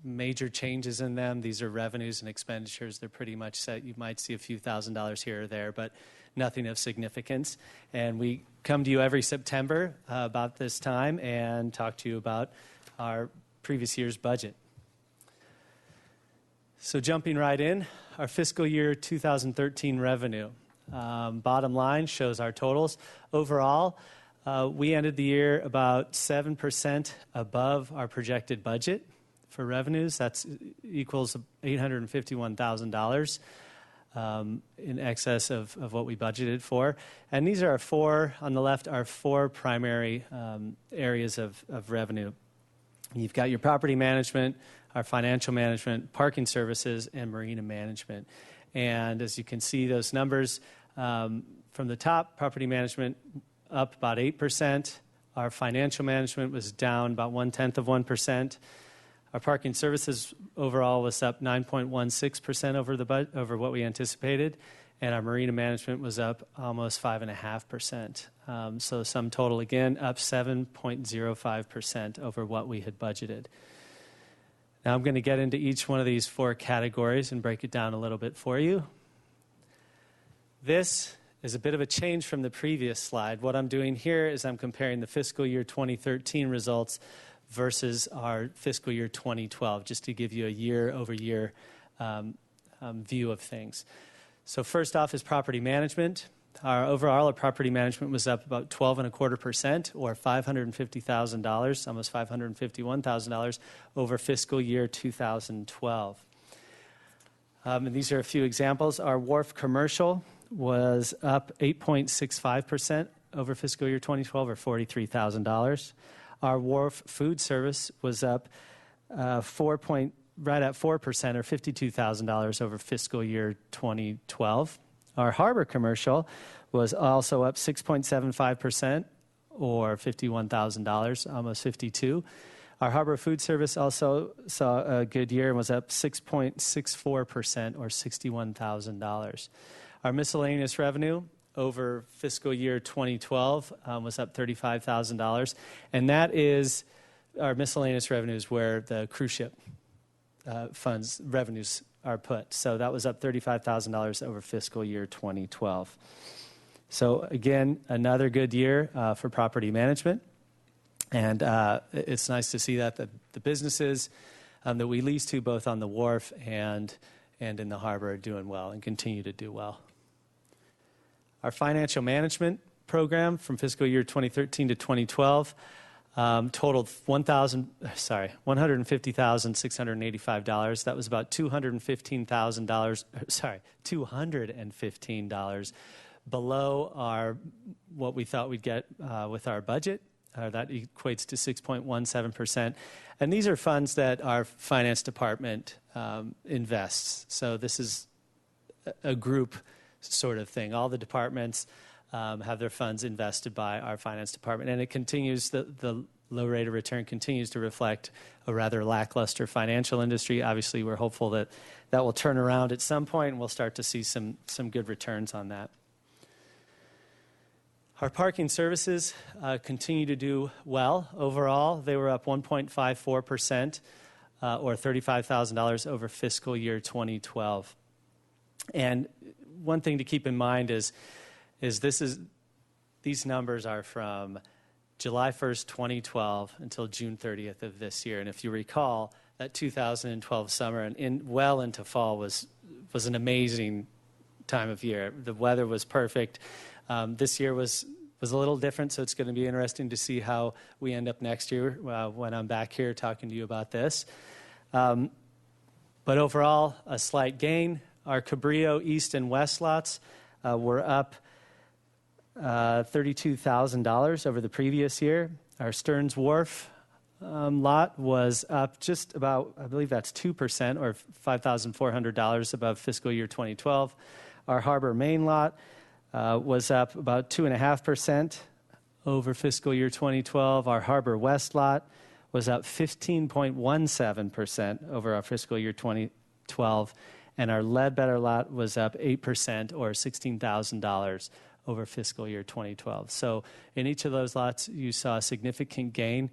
S6: major changes in them. These are revenues and expenditures. They're pretty much set. You might see a few $1,000s here or there, but nothing of significance. And we come to you every September about this time and talk to you about our previous year's budget. So jumping right in, our fiscal year 2013 revenue. Bottom line shows our totals. Overall, we ended the year about 7% above our projected budget for revenues. That equals $851,000 in excess of what we budgeted for. And these are our four, on the left, our four primary areas of revenue. You've got your property management, our financial management, parking services, and marina management. And as you can see, those numbers from the top, property management up about 8%. Our financial management was down about 0.1%. Our parking services overall was up 9.16% over what we anticipated, and our marina management was up almost 5.5%. So sum total again up 7.05% over what we had budgeted. Now I'm going to get into each one of these four categories and break it down a little bit for you. This is a bit of a change from the previous slide. What I'm doing here is I'm comparing the fiscal year 2013 results versus our fiscal year 2012, just to give you a year-over-year view of things. So first off is property management. Our property management was up about 12.25%, or $550,000, almost $551,000 over fiscal year 2012. And these are a few examples. Our wharf commercial was up 8.65% over fiscal year 2012, or $43,000. Our wharf food service was up right at 4%, or $52,000 over fiscal year 2012. Our harbor commercial was also up 6.75%, or $51,000, almost $52,000. Our harbor food service also saw a good year and was up 6.64%, or $61,000. Our miscellaneous revenue over fiscal year 2012 was up $35,000, and that is our miscellaneous revenues where the cruise ship funds revenues are put. So that was up $35,000 over fiscal year 2012. So again, another good year for property management, and it's nice to see that the businesses that we lease to, both on the wharf and in the harbor, are doing well and continue to do well. Our financial management program from fiscal year 2013 to 2012 totaled $150,685. That was about $215 below what we thought we'd get with our budget. That equates to 6.17%. And these are funds that our finance department invests. So this is a group sort of thing. All the departments have their funds invested by our finance department. And it continues, the low rate of return continues to reflect a rather lackluster financial industry. Obviously, we're hopeful that that will turn around at some point, and we'll start to see some good returns on that. Our parking services continue to do well overall. They were up 1.54%, or $35,000 over fiscal year 2012. And one thing to keep in mind is these numbers are from July 1st, 2012 until June 30th of this year. And if you recall, that 2012 summer and well into fall was an amazing time of year. The weather was perfect. This year was a little different, so it's going to be interesting to see how we end up next year when I'm back here talking to you about this. But overall, a slight gain. Our Cabrillo East and West lots were up $32,000 over the previous year. Our Stearns Wharf lot was up just about, I believe that's 2%, or $5,400 above fiscal year 2012. Our Harbor Main lot was up about 2.5% over fiscal year 2012. Our Harbor West lot was up 15.17% over our fiscal year 2012. And our Ledbetter lot was up 8%, or $16,000 over fiscal year 2012. So in each of those lots, you saw a significant gain.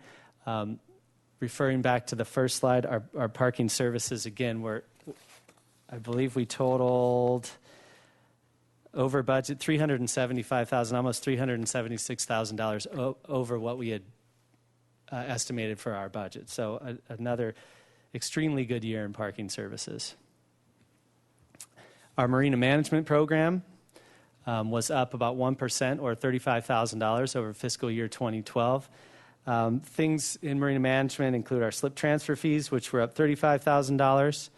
S6: Referring back to the first slide, our parking services, again, I believe we totaled over budget, $375,000, almost $376,000 over what we had estimated for our budget. So another extremely good year in parking services. Our marina management program was up about 1%, or $35,000 over fiscal year 2012. Things in marina management include our slip transfer fees, which were up $35,000.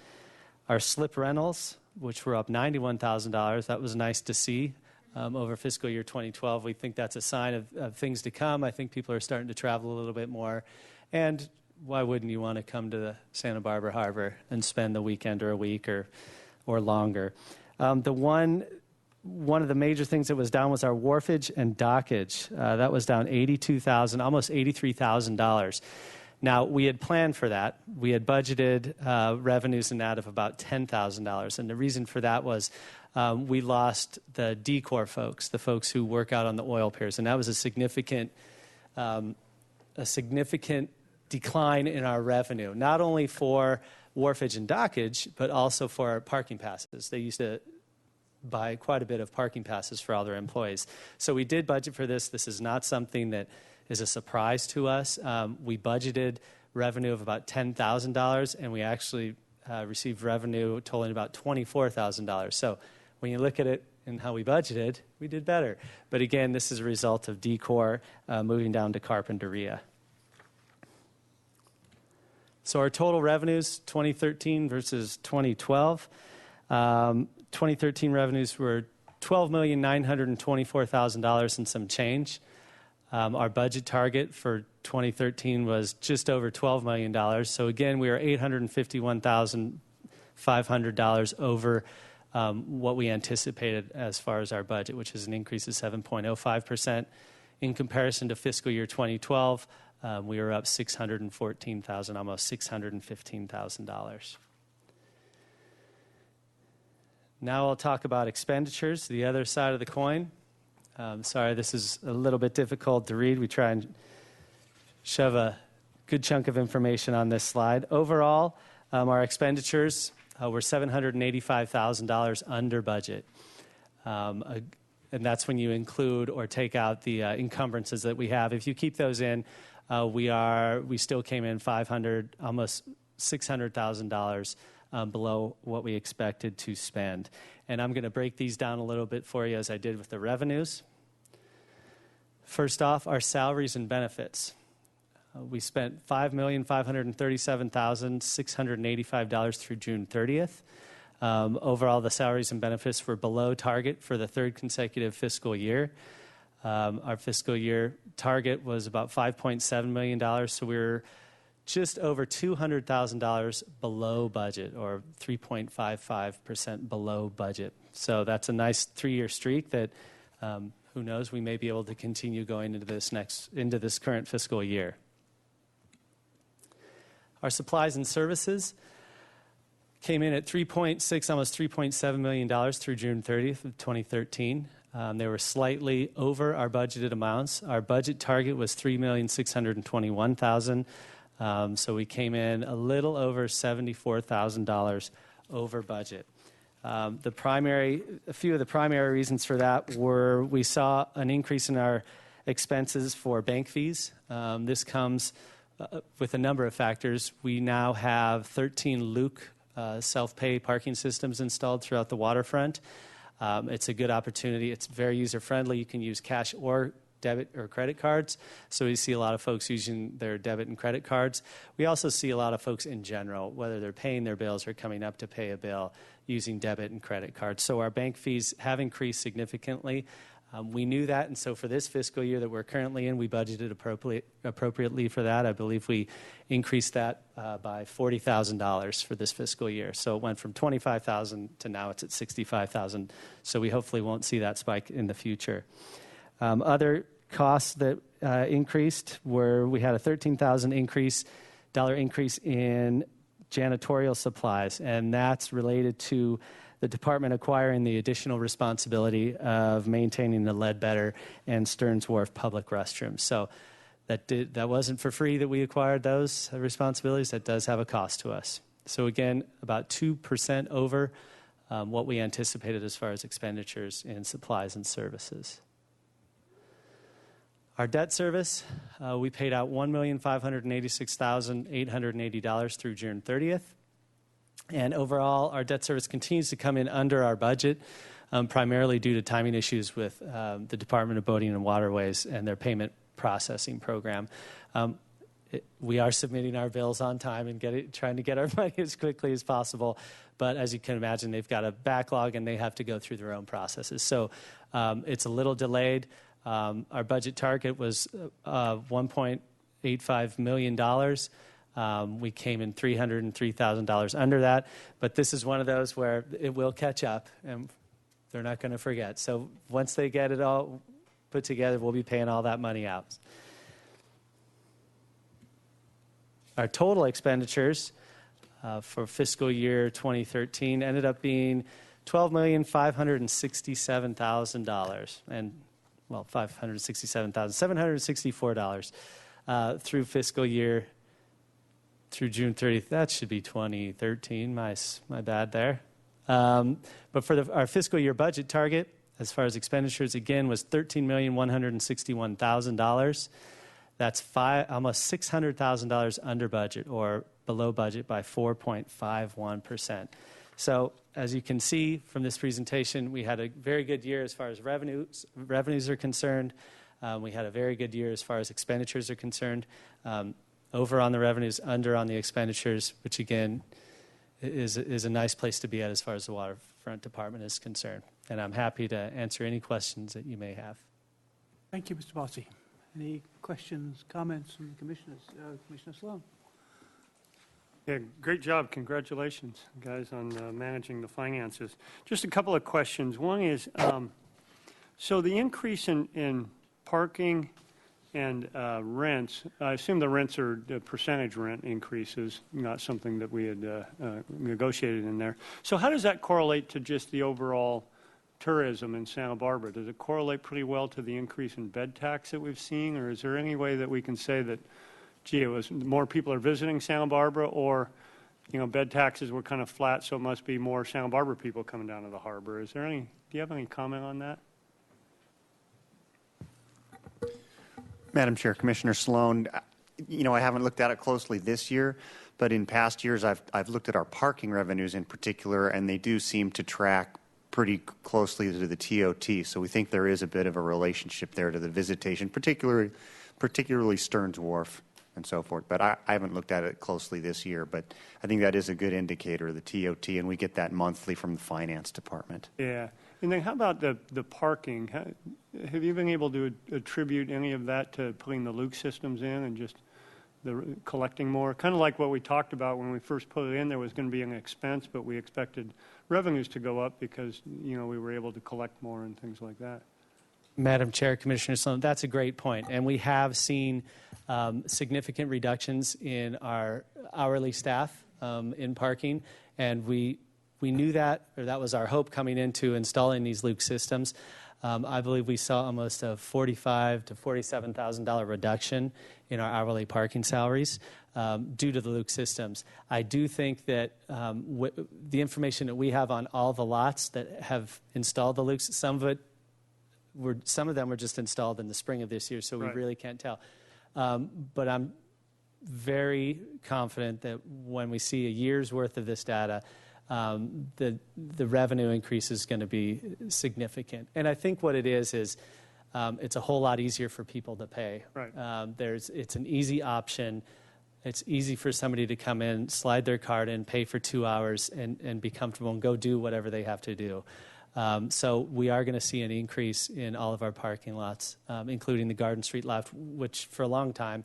S6: Our slip rentals, which were up $91,000. That was nice to see over fiscal year 2012. We think that's a sign of things to come. I think people are starting to travel a little bit more. And why wouldn't you want to come to the Santa Barbara Harbor and spend the weekend or a week or longer? One of the major things that was down was our wharfage and dockage. That was down $82,000, almost $83,000. Now, we had planned for that. We had budgeted revenues in that of about $10,000. And the reason for that was we lost the decor folks, the folks who work out on the oil piers. And that was a significant decline in our revenue, not only for wharfage and dockage, but also for our parking passes. They used to buy quite a bit of parking passes for all their employees. So we did budget for this. This is not something that is a surprise to us. We budgeted revenue of about $10,000, and we actually received revenue totaling about $24,000. So when you look at it and how we budgeted, we did better. But again, this is a result of decor moving down to Carpinteria. So our total revenues, 2013 versus 2012. 2013 revenues were $12,924,000 and some change. Our budget target for 2013 was just over $12 million. So again, we are $851,500 over what we anticipated as far as our budget, which is an increase of 7.05%. In comparison to fiscal year 2012, we were up $614,000, almost $615,000. Now I'll talk about expenditures, the other side of the coin. Sorry, this is a little bit difficult to read. We try and shove a good chunk of information on this slide. Overall, our expenditures were $785,000 under budget. And that's when you include or take out the encumbrances that we have. If you keep those in, we still came in almost $600,000 below what we expected to spend. And I'm going to break these down a little bit for you as I did with the revenues. First off, our salaries and benefits. We spent $5,537,685 through June 30th. Overall, the salaries and benefits were below target for the third consecutive fiscal year. Our fiscal year target was about $5.7 million, so we were just over $200,000 below budget, or 3.55% below budget. So that's a nice 3-year streak that, who knows, we may be able to continue going into this current fiscal year. Our supplies and services came in at almost $3.7 million through June 30th of 2013. They were slightly over our budgeted amounts. Our budget target was $3,621,000, so we came in a little over $74,000 over budget. A few of the primary reasons for that were we saw an increase in our expenses for bank fees. This comes with a number of factors. We now have 13 Luke self-pay parking systems installed throughout the waterfront. It's a good opportunity. It's very user-friendly. You can use cash or debit or credit cards. So we see a lot of folks using their debit and credit cards. We also see a lot of folks in general, whether they're paying their bills or coming up to pay a bill, using debit and credit cards. So our bank fees have increased significantly. We knew that, and so for this fiscal year that we're currently in, we budgeted appropriately for that. I believe we increased that by $40,000 for this fiscal year. So it went from $25,000 to now it's at $65,000. So we hopefully won't see that spike in the future. Other costs that increased were we had a $13,000 increase in janitorial supplies, and that's related to the department acquiring the additional responsibility of maintaining the Ledbetter and Stearns Wharf public restrooms. So that wasn't for free that we acquired those responsibilities. That does have a cost to us. So again, about 2% over what we anticipated as far as expenditures in supplies and services. Our debt service, we paid out $1,586,880 through June 30th. And overall, our debt service continues to come in under our budget, primarily due to timing issues with the Department of Boating and Waterways and their payment processing program. We are submitting our bills on time and trying to get our money as quickly as possible. But as you can imagine, they've got a backlog and they have to go through their own processes. So it's a little delayed. Our budget target was $1.85 million. We came in $303,000 under that, but this is one of those where it will catch up, and they're not going to forget. So once they get it all put together, we'll be paying all that money out. Our total expenditures for fiscal year 2013 ended up being $12,567,000, and well, $567,764 through fiscal year. Through June 30th, that should be 2013. My bad there. But for our fiscal year budget target, as far as expenditures, again, was $13,161,000. That's almost $600,000 under budget, or below budget by 4.51%. So as you can see from this presentation, we had a very good year as far as revenues are concerned. We had a very good year as far as expenditures are concerned. Over on the revenues, under on the expenditures, which again is a nice place to be at as far as the waterfront department is concerned. And I'm happy to answer any questions that you may have.
S1: Thank you, Mr. Bossy. Any questions, comments from the commissioners? Commissioner Sloan.
S7: Yeah, great job. Congratulations, guys, on managing the finances. Just a couple of questions. One is, so the increase in parking and rents, I assume the rents are percentage rent increases, not something that we had negotiated in there. So how does that correlate to just the overall tourism in Santa Barbara? Does it correlate pretty well to the increase in bed tax that we've seen, or is there any way that we can say that, gee, it was more people are visiting Santa Barbara, or bed taxes were kind of flat, so it must be more Santa Barbara people coming down to the harbor? Do you have any comment on that?
S2: Madam Chair, Commissioner Sloan, I haven't looked at it closely this year, but in past years I've looked at our parking revenues in particular, and they do seem to track pretty closely to the TOT, so we think there is a bit of a relationship there to the visitation, particularly Stearns Wharf and so forth. But I haven't looked at it closely this year, but I think that is a good indicator of the TOT, and we get that monthly from the finance department.
S7: Yeah. And then how about the parking? Have you been able to attribute any of that to putting the Luke systems in and just collecting more? Kind of like what we talked about when we first put it in, there was going to be an expense, but we expected revenues to go up because, we were able to collect more and things like that.
S6: Madam Chair, Commissioner Sloan, that's a great point. And we have seen significant reductions in our hourly staff in parking. And we knew that, or that was our hope coming into installing these Luke systems. I believe we saw almost a $45,000 to $47,000 reduction in our hourly parking salaries due to the Luke systems. I do think that the information that we have on all the lots that have installed the Lukes, some of them were just installed in the spring of this year, so we really can't tell. But I'm very confident that when we see a year's worth of this data, the revenue increase is going to be significant. And I think what it is it's a whole lot easier for people to pay.
S7: Right.
S6: It's an easy option. It's easy for somebody to come in, slide their card in, pay for 2 hours, and be comfortable and go do whatever they have to do. So we are going to see an increase in all of our parking lots, including the Garden Street lot, which for a long time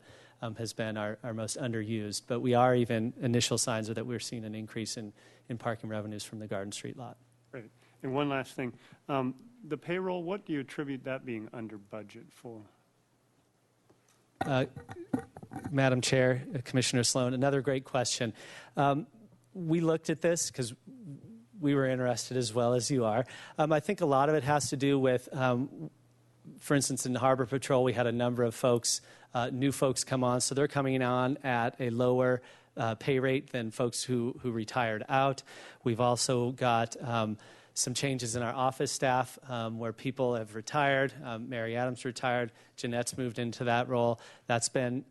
S6: has been our most underused. But we are even initial signs are that we're seeing an increase in parking revenues from the Garden Street lot.
S7: Great. And one last thing. The payroll, what do you attribute that being under budget for?
S6: Madam Chair, Commissioner Sloan, another great question. We looked at this because we were interested as well as you are. I think a lot of it has to do with, for instance, in Harbor Patrol, we had a number of folks, new folks come on, so they're coming on at a lower pay rate than folks who retired out. We've also got some changes in our office staff where people have retired. Mary Adams retired. Jeanette's moved into that role. That's been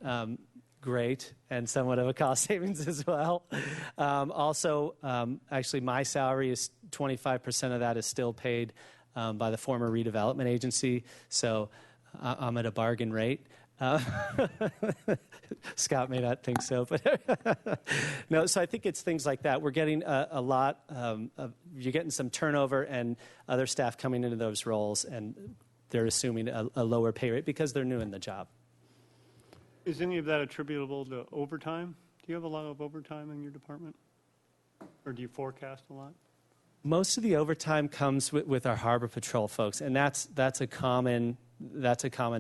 S6: great and somewhat of a cost savings as well. Also, actually, my salary is 25% of that is still paid by the former redevelopment agency, so I'm at a bargain rate. Scott may not think so, but no. So I think it's things like that. We're getting a lot. You're getting some turnover and other staff coming into those roles, and they're assuming a lower pay rate because they're new in the job.
S7: Is any of that attributable to overtime? Do you have a lot of overtime in your department? Or do you forecast a lot?
S6: Most of the overtime comes with our Harbor Patrol folks, and that's a common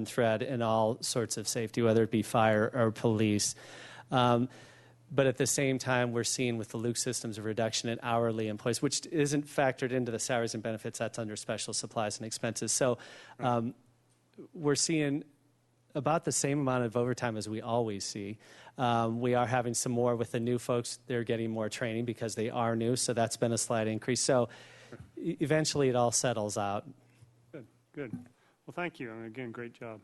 S6: thread in all sorts of safety, whether it be fire or police. But at the same time, we're seeing with the Luke systems a reduction in hourly employees, which isn't factored into the salaries and benefits. That's under special supplies and expenses. So we're seeing about the same amount of overtime as we always see. We are having some more with the new folks. They're getting more training because they are new, so that's been a slight increase. So eventually it all settles out.
S7: Good. Well, thank you, and again, great job.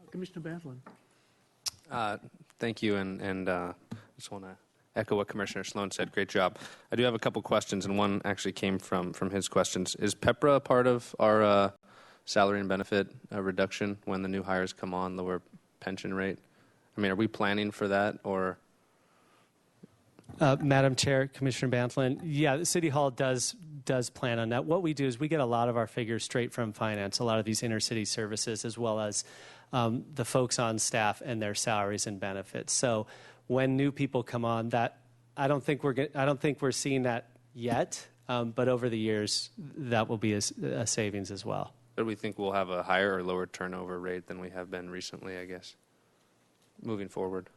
S1: Commissioner Bantlin.
S12: Thank you, and I just want to echo what Commissioner Sloan said. Great job. I do have a couple questions, and one actually came from his questions. Is PEPRA part of our salary and benefit reduction when the new hires come on, lower pension rate? I mean, are we planning for that, or?
S6: Madam Chair, Commissioner Bantlin, yeah, the City Hall does plan on that. What we do is we get a lot of our figures straight from finance, a lot of these intercity services, as well as the folks on staff and their salaries and benefits. So when new people come on, that I don't think we're seeing that yet, but over the years that will be a savings as well.
S12: But we think we'll have a higher or lower turnover rate than we have been recently, I guess, moving forward.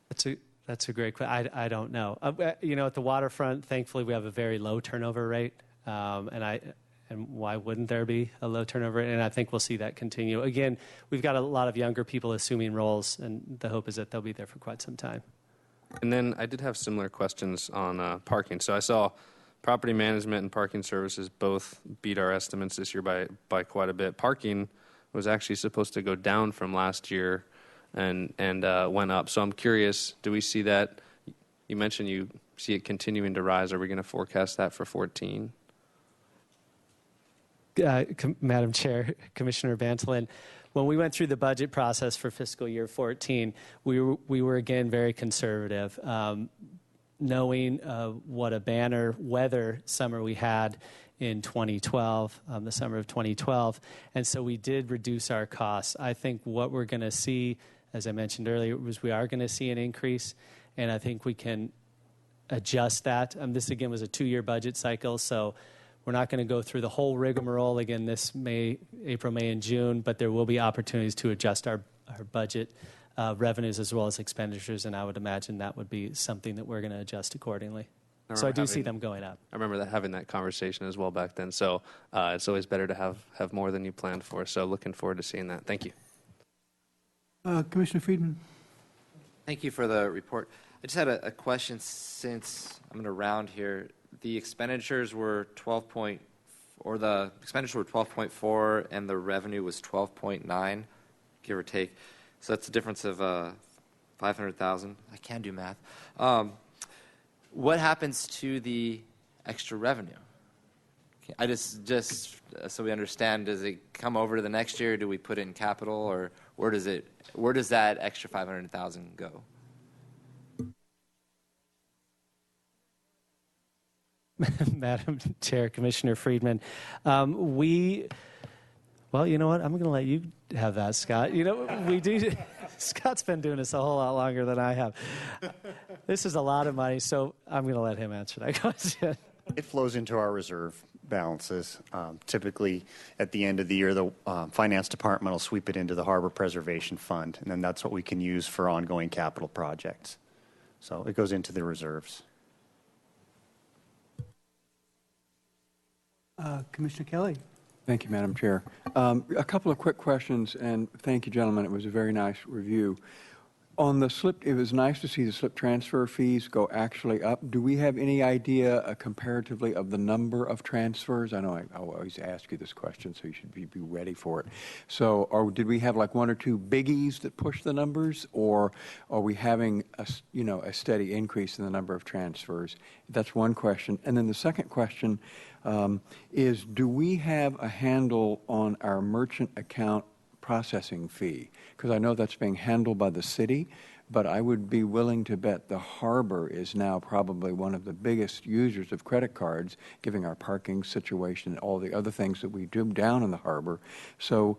S6: That's a great question. I don't know. At the waterfront, thankfully, we have a very low turnover rate, and why wouldn't there be a low turnover rate? And I think we'll see that continue. Again, we've got a lot of younger people assuming roles, and the hope is that they'll be there for quite some time.
S12: And then I did have similar questions on parking. So I saw property management and parking services both beat our estimates this year by quite a bit. Parking was actually supposed to go down from last year and went up. So I'm curious, do we see that? You mentioned you see it continuing to rise. Are we going to forecast that for 2014?
S6: Madam Chair, Commissioner Bantolin. When we went through the budget process for fiscal year 14, we were again very conservative, knowing what a banner weather summer we had in 2012, the summer of 2012, and so we did reduce our costs. I think what we're going to see, as I mentioned earlier, was we are going to see an increase, and I think we can adjust that. This again was a 2-year budget cycle, so we're not going to go through the whole rigmarole again this April, May, and June, but there will be opportunities to adjust our budget revenues as well as expenditures, and I would imagine that would be something that we're going to adjust accordingly. So I do see them going up.
S12: I remember having that conversation as well back then. So it's always better to have more than you planned for. So looking forward to seeing that. Thank you.
S1: Commissioner Friedman.
S4: Thank you for the report. I just had a question since I'm going to round here. The expenditures were 12.4 and the revenue was 12.9, give or take. So that's a difference of 500,000. I can do math. What happens to the extra revenue? I just so we understand, does it come over to the next year? Do we put it in capital, or where does that extra 500,000 go?
S6: Madam Chair, Commissioner Friedman, well, you know what? I'm going to let you have that, Scott. You know, we do. Scott's been doing this a whole lot longer than I have. This is a lot of money, so I'm going to let him answer that question.
S2: It flows into our reserve balances. Typically, at the end of the year, the Finance Department will sweep it into the Harbor Preservation Fund, and then that's what we can use for ongoing capital projects. So it goes into the reserves.
S1: Commissioner Kelly.
S13: Thank you, Madam Chair. A couple of quick questions, and thank you, gentlemen. It was a very nice review. On the slip, it was nice to see the slip transfer fees go actually up. Do we have any idea comparatively of the number of transfers? I know I always ask you this question, so you should be ready for it. So did we have like one or two biggies that push the numbers, or are we having a steady increase in the number of transfers? That's one question. And then the second question is, do we have a handle on our merchant account processing fee? Because I know that's being handled by the city, but I would be willing to bet the harbor is now probably one of the biggest users of credit cards, given our parking situation and all the other things that we do down in the harbor. So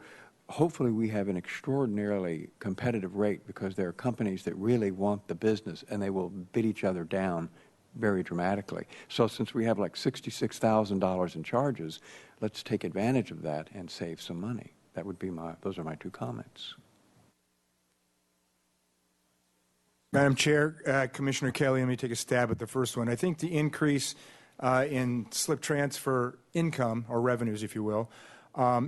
S13: hopefully we have an extraordinarily competitive rate, because there are companies that really want the business and they will bid each other down very dramatically. So since we have like $66,000 in charges, let's take advantage of that and save some money. That would be those are my two comments.
S10: Madam Chair, Commissioner Kelly, let me take a stab at the first one. I think the increase in slip transfer income, or revenues, if you will,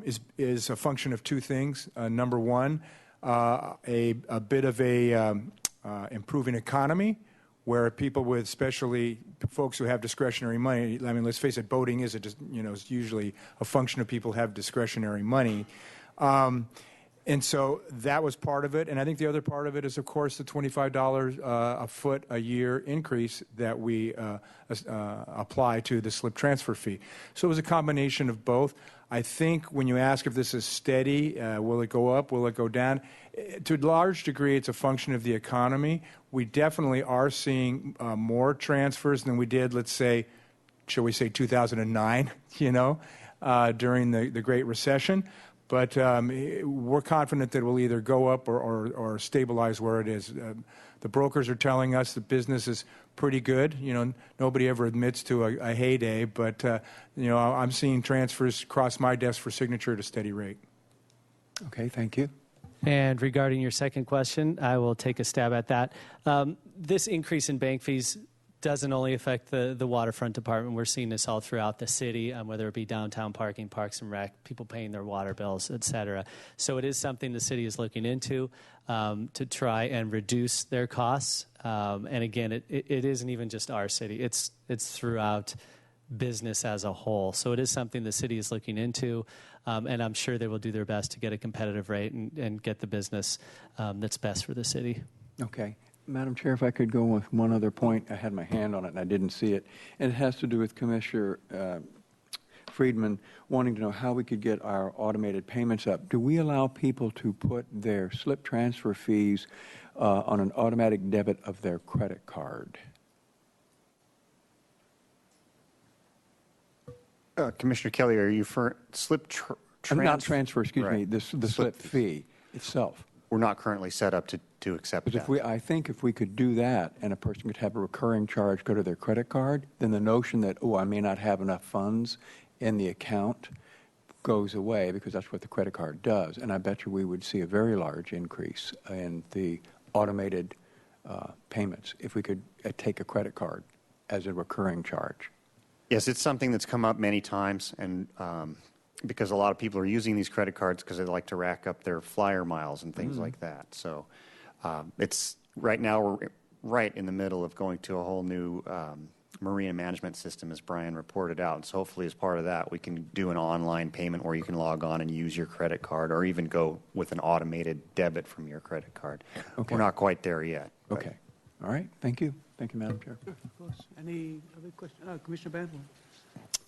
S10: is a function of two things. Number one, a bit of a improving economy, where people with, especially folks who have discretionary money, I mean, let's face it, boating is it's usually a function of people have discretionary money. And so that was part of it. And I think the other part of it is, of course, the $25 a foot a year increase that we apply to the slip transfer fee. So it was a combination of both. I think when you ask if this is steady, will it go up, will it go down? To a large degree, it's a function of the economy. We definitely are seeing more transfers than we did, let's say, shall we say 2009, during the Great Recession. But we're confident that it will either go up or stabilize where it is. The brokers are telling us the business is pretty good. Nobody ever admits to a heyday, but I'm seeing transfers cross my desk for signature at a steady rate.
S13: Okay, thank you.
S6: And regarding your second question, I will take a stab at that. This increase in bank fees doesn't only affect the waterfront department. We're seeing this all throughout the city, whether it be downtown parking, parks and rec, people paying their water bills, et cetera. So it is something the city is looking into to try and reduce their costs. And again, it isn't even just our city. It's throughout business as a whole. So it is something the city is looking into, and I'm sure they will do their best to get a competitive rate and get the business that's best for the city.
S13: Okay. Madam Chair, if I could go with one other point. I had my hand on it and I didn't see it. And it has to do with Commissioner Friedman wanting to know how we could get our automated payments up. Do we allow people to put their slip transfer fees on an automatic debit of their credit card?
S2: Commissioner Kelly, are you for slip
S13: Not transfer, excuse
S2: Right.
S13: me, the slip fee itself.
S2: We're not currently set up to accept
S13: Because
S2: that.
S13: I think if we could do that and a person could have a recurring charge go to their credit card, then the notion that, oh, I may not have enough funds in the account goes away, because that's what the credit card does. And I bet you we would see a very large increase in the automated payments if we could take a credit card as a recurring charge.
S2: Yes, it's something that's come up many times, and because a lot of people are using these credit cards because they like to rack up their flyer miles and things like that. So it's right now we're right in the middle of going to a whole new marina management system, as Brian reported out. And so hopefully as part of that, we can do an online payment where you can log on and use your credit card, or even go with an automated debit from your credit card.
S13: Okay.
S2: We're not quite there yet. but-
S13: Okay. All right. Thank you. Thank you, Madam Chair.
S1: Sure, of course. Any other questions? Commissioner Bantle?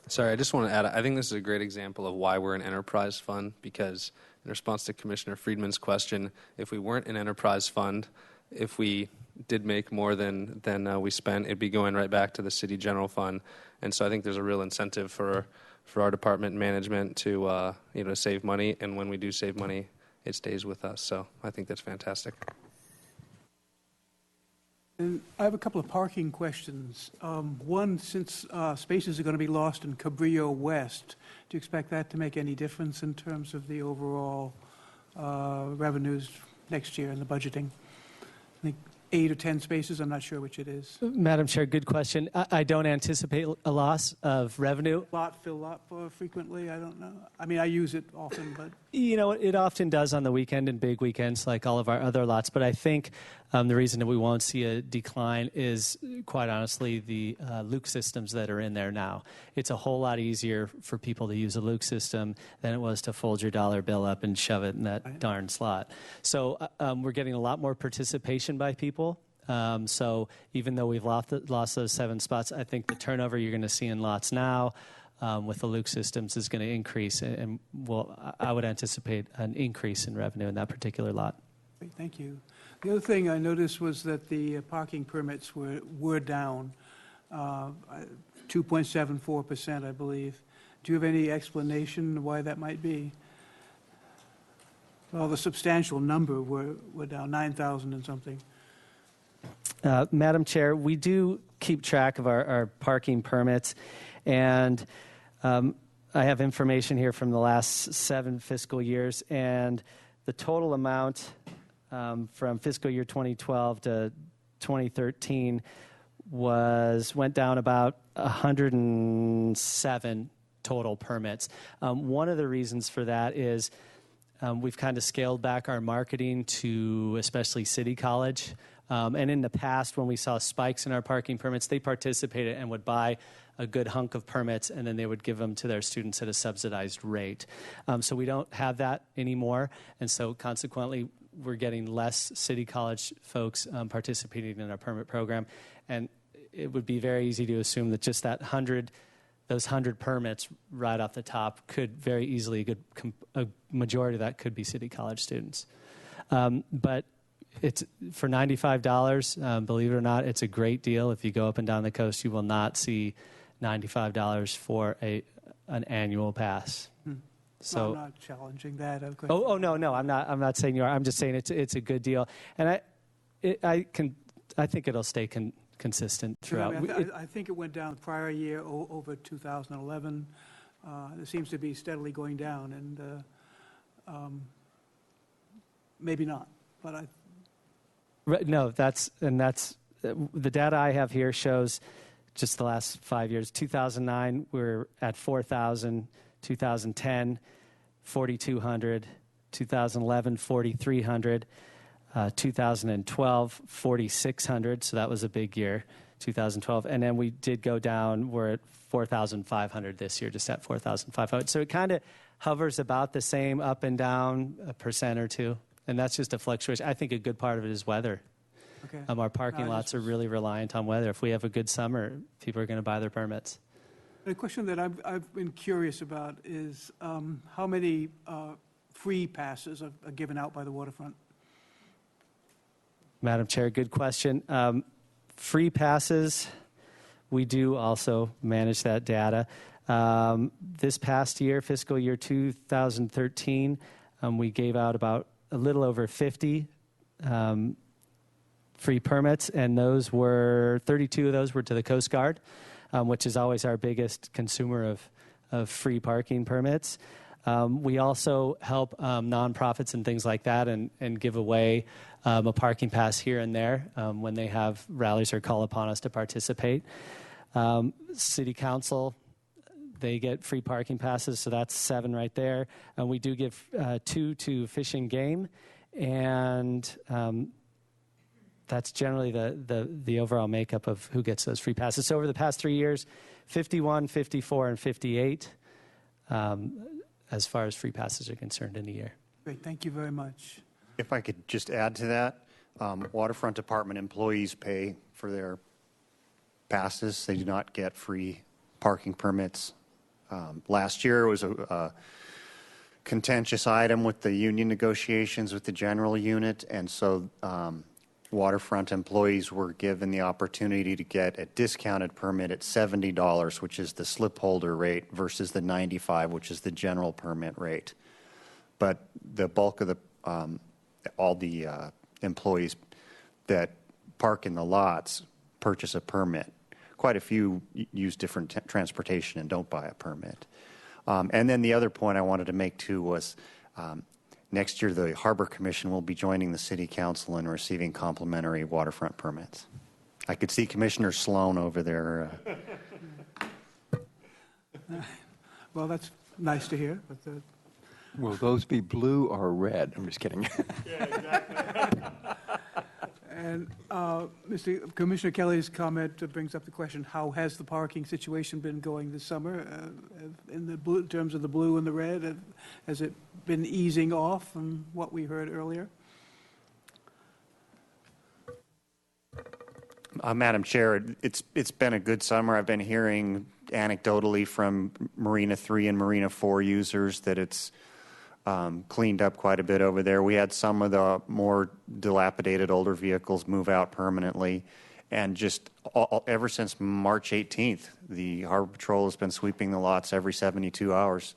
S12: Sorry, I just want to add, I think this is a great example of why we're an enterprise fund, because in response to Commissioner Friedman's question, if we weren't an enterprise fund, if we did make more than we spent, it'd be going right back to the city general fund. And so I think there's a real incentive for our department management to save money, and when we do save money, it stays with us. So I think that's fantastic.
S1: And I have a couple of parking questions. One, since spaces are going to be lost in Cabrillo West, do you expect that to make any difference in terms of the overall revenues next year in the budgeting? I think 8 or 10 spaces, I'm not sure which it is.
S6: Madam Chair, good question. I don't anticipate a loss of revenue.
S1: Lot fill up frequently, I don't know. I mean, I use it often, but
S6: You know, it often does on the weekend and big weekends like all of our other lots. But I think the reason that we won't see a decline is, quite honestly, the Luke systems that are in there now. It's a whole lot easier for people to use a Luke system than it was to fold your dollar bill up and shove it in that darn slot. So we're getting a lot more participation by people. So even though we've lost those 7 spots, I think the turnover you're going to see in lots now with the Luke systems is going to increase, and I would anticipate an increase in revenue in that particular lot.
S1: great, thank you. The other thing I noticed was that the parking permits were down 2.74%, I believe. Do you have any explanation why that might be? Well, the substantial number were down 9,000 and something.
S6: Madam Chair, we do keep track of our parking permits, and I have information here from the last 7 fiscal years, and the total amount from fiscal year 2012 to 2013 went down about 107 total permits. One of the reasons for that is we've kind of scaled back our marketing to especially City College. And in the past, when we saw spikes in our parking permits, they participated and would buy a good hunk of permits, and then they would give them to their students at a subsidized rate. So we don't have that anymore, and so consequently, we're getting less City College folks participating in our permit program. And it would be very easy to assume that just those 100 permits right off the top could very easily, a majority of that could be City College students. But it's for $95, believe it or not, it's a great deal. If you go up and down the coast, you will not see $95 for an annual pass. So
S1: I'm not challenging that.
S6: Oh no, I'm not saying you are. I'm just saying it's a good deal, and I think it'll stay consistent throughout.
S1: I think it went down the prior year over 2011. It seems to be steadily going down, and maybe not, but
S6: No, that's the data I have here shows just the last 5 years. 2009, we're at 4,000. 2010, 4,200. 2011, 4,300. 2012, 4,600. So that was a big year, 2012. And then we did go down. We're at 4,500 this year, just at 4,500. So it kind of hovers about the same, up and down 1% or 2%. And that's just a fluctuation. I think a good part of it is weather.
S1: okay.
S6: Our parking lots are really reliant on weather. If we have a good summer, people are going to buy their permits.
S1: A question that I've been curious about is how many free passes are given out by the waterfront?
S6: Madam Chair, good question. Free passes, we do also manage that data. This past year, fiscal year 2013, we gave out about a little over 50 free permits, and 32 of those were to the Coast Guard, which is always our biggest consumer of free parking permits. We also help nonprofits and things like that and give away a parking pass here and there when they have rallies or call upon us to participate. City Council, they get free parking passes, so that's 7 right there. And we do give 2 to Fish and Game, and that's generally the overall makeup of who gets those free passes. So over the past 3 years, 51, 54, and 58 as far as free passes are concerned in a year.
S1: Great, thank you very much.
S2: If I could just add to that, Waterfront Department employees pay for their passes. They do not get free parking permits. Last year was a contentious item with the union negotiations with the general unit, and so Waterfront employees were given the opportunity to get a discounted permit at $70, which is the slip holder rate, versus the $95, which is the general permit rate. But the bulk of all the employees that park in the lots purchase a permit. Quite a few use different transportation and don't buy a permit. And then the other point I wanted to make too was next year the Harbor Commission will be joining the City Council in receiving complimentary waterfront permits. I could see Commissioner Sloan over there.
S1: Well, that's nice to hear. But
S13: Will those be blue or red? I'm just kidding.
S1: yeah, exactly. And Mr. Commissioner Kelly's comment brings up the question: how has the parking situation been going this summer? In the blue, in terms of the blue and the red, has it been easing off from what we heard earlier?
S2: Madam Chair, it's been a good summer. I've been hearing anecdotally from Marina 3 and Marina 4 users that it's cleaned up quite a bit over there. We had some of the more dilapidated older vehicles move out permanently. And just ever since March 18th, the Harbor Patrol has been sweeping the lots every 72 hours.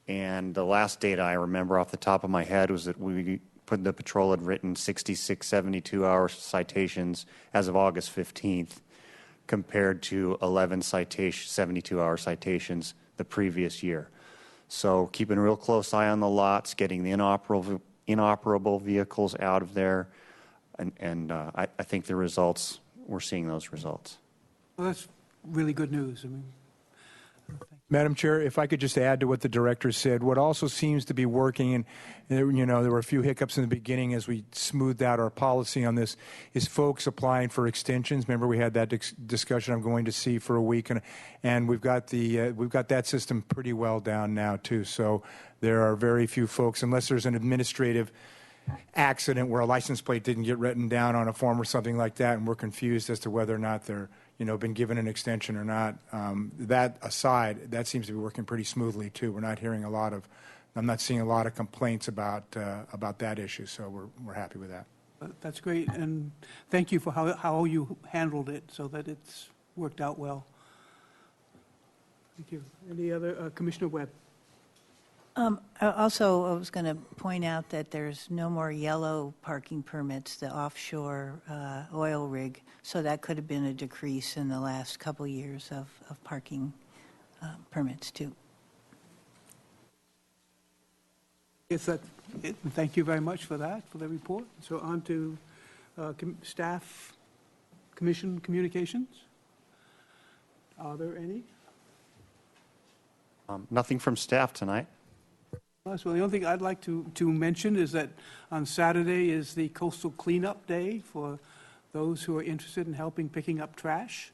S2: And the last data I remember off the top of my head was that the patrol had written 66 72-hour citations as of August 15th, compared to 11 72-hour citations the previous year. So keeping a real close eye on the lots, getting the inoperable vehicles out of there, and I think the results, we're seeing those results.
S1: Well, that's really good news. I mean,
S10: Madam Chair, if I could just add to what the director said, what also seems to be working, and there were a few hiccups in the beginning as we smoothed out our policy on this, is folks applying for extensions. Remember, we had that discussion. I'm going to see for a week, and we've got that system pretty well down now too. So there are very few folks, unless there's an administrative accident where a license plate didn't get written down on a form or something like that, and we're confused as to whether or not they're been given an extension or not. That aside, that seems to be working pretty smoothly too. I'm not seeing a lot of complaints about that issue, so we're happy with that.
S1: that's great, and thank you for how you handled it so that it's worked out well. Thank you. Any other, Commissioner Webb?
S9: Also, I was going to point out that there's no more yellow parking permits, the offshore oil rig, so that could have been a decrease in the last couple years of parking permits too.
S1: Yes, thank you very much for that, for the report. So on to staff commission communications. Are there any?
S2: Nothing from staff tonight.
S1: Well, the only thing I'd like to mention is that on Saturday is the Coastal Cleanup Day for those who are interested in helping picking up trash.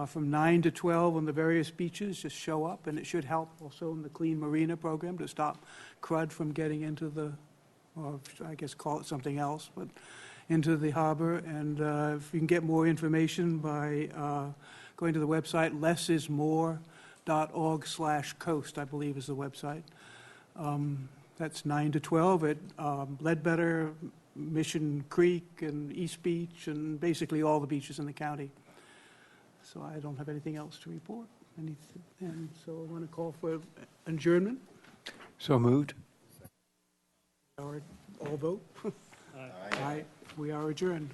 S1: From 9 to 12 on the various beaches, just show up, and it should help also in the Clean Marina program to stop crud from getting into the, or I guess call it something else, but into the harbor. And if you can get more information by going to the website, lessismore.org. mass.org/coast, I believe is the website. That's 9 to 12 at Ledbetter, Mission Creek, and East Beach, and basically all the beaches in the county. So I don't have anything else to report. And so I want to call for adjournment.
S13: So moved.
S1: All vote. Aye. We are adjourned.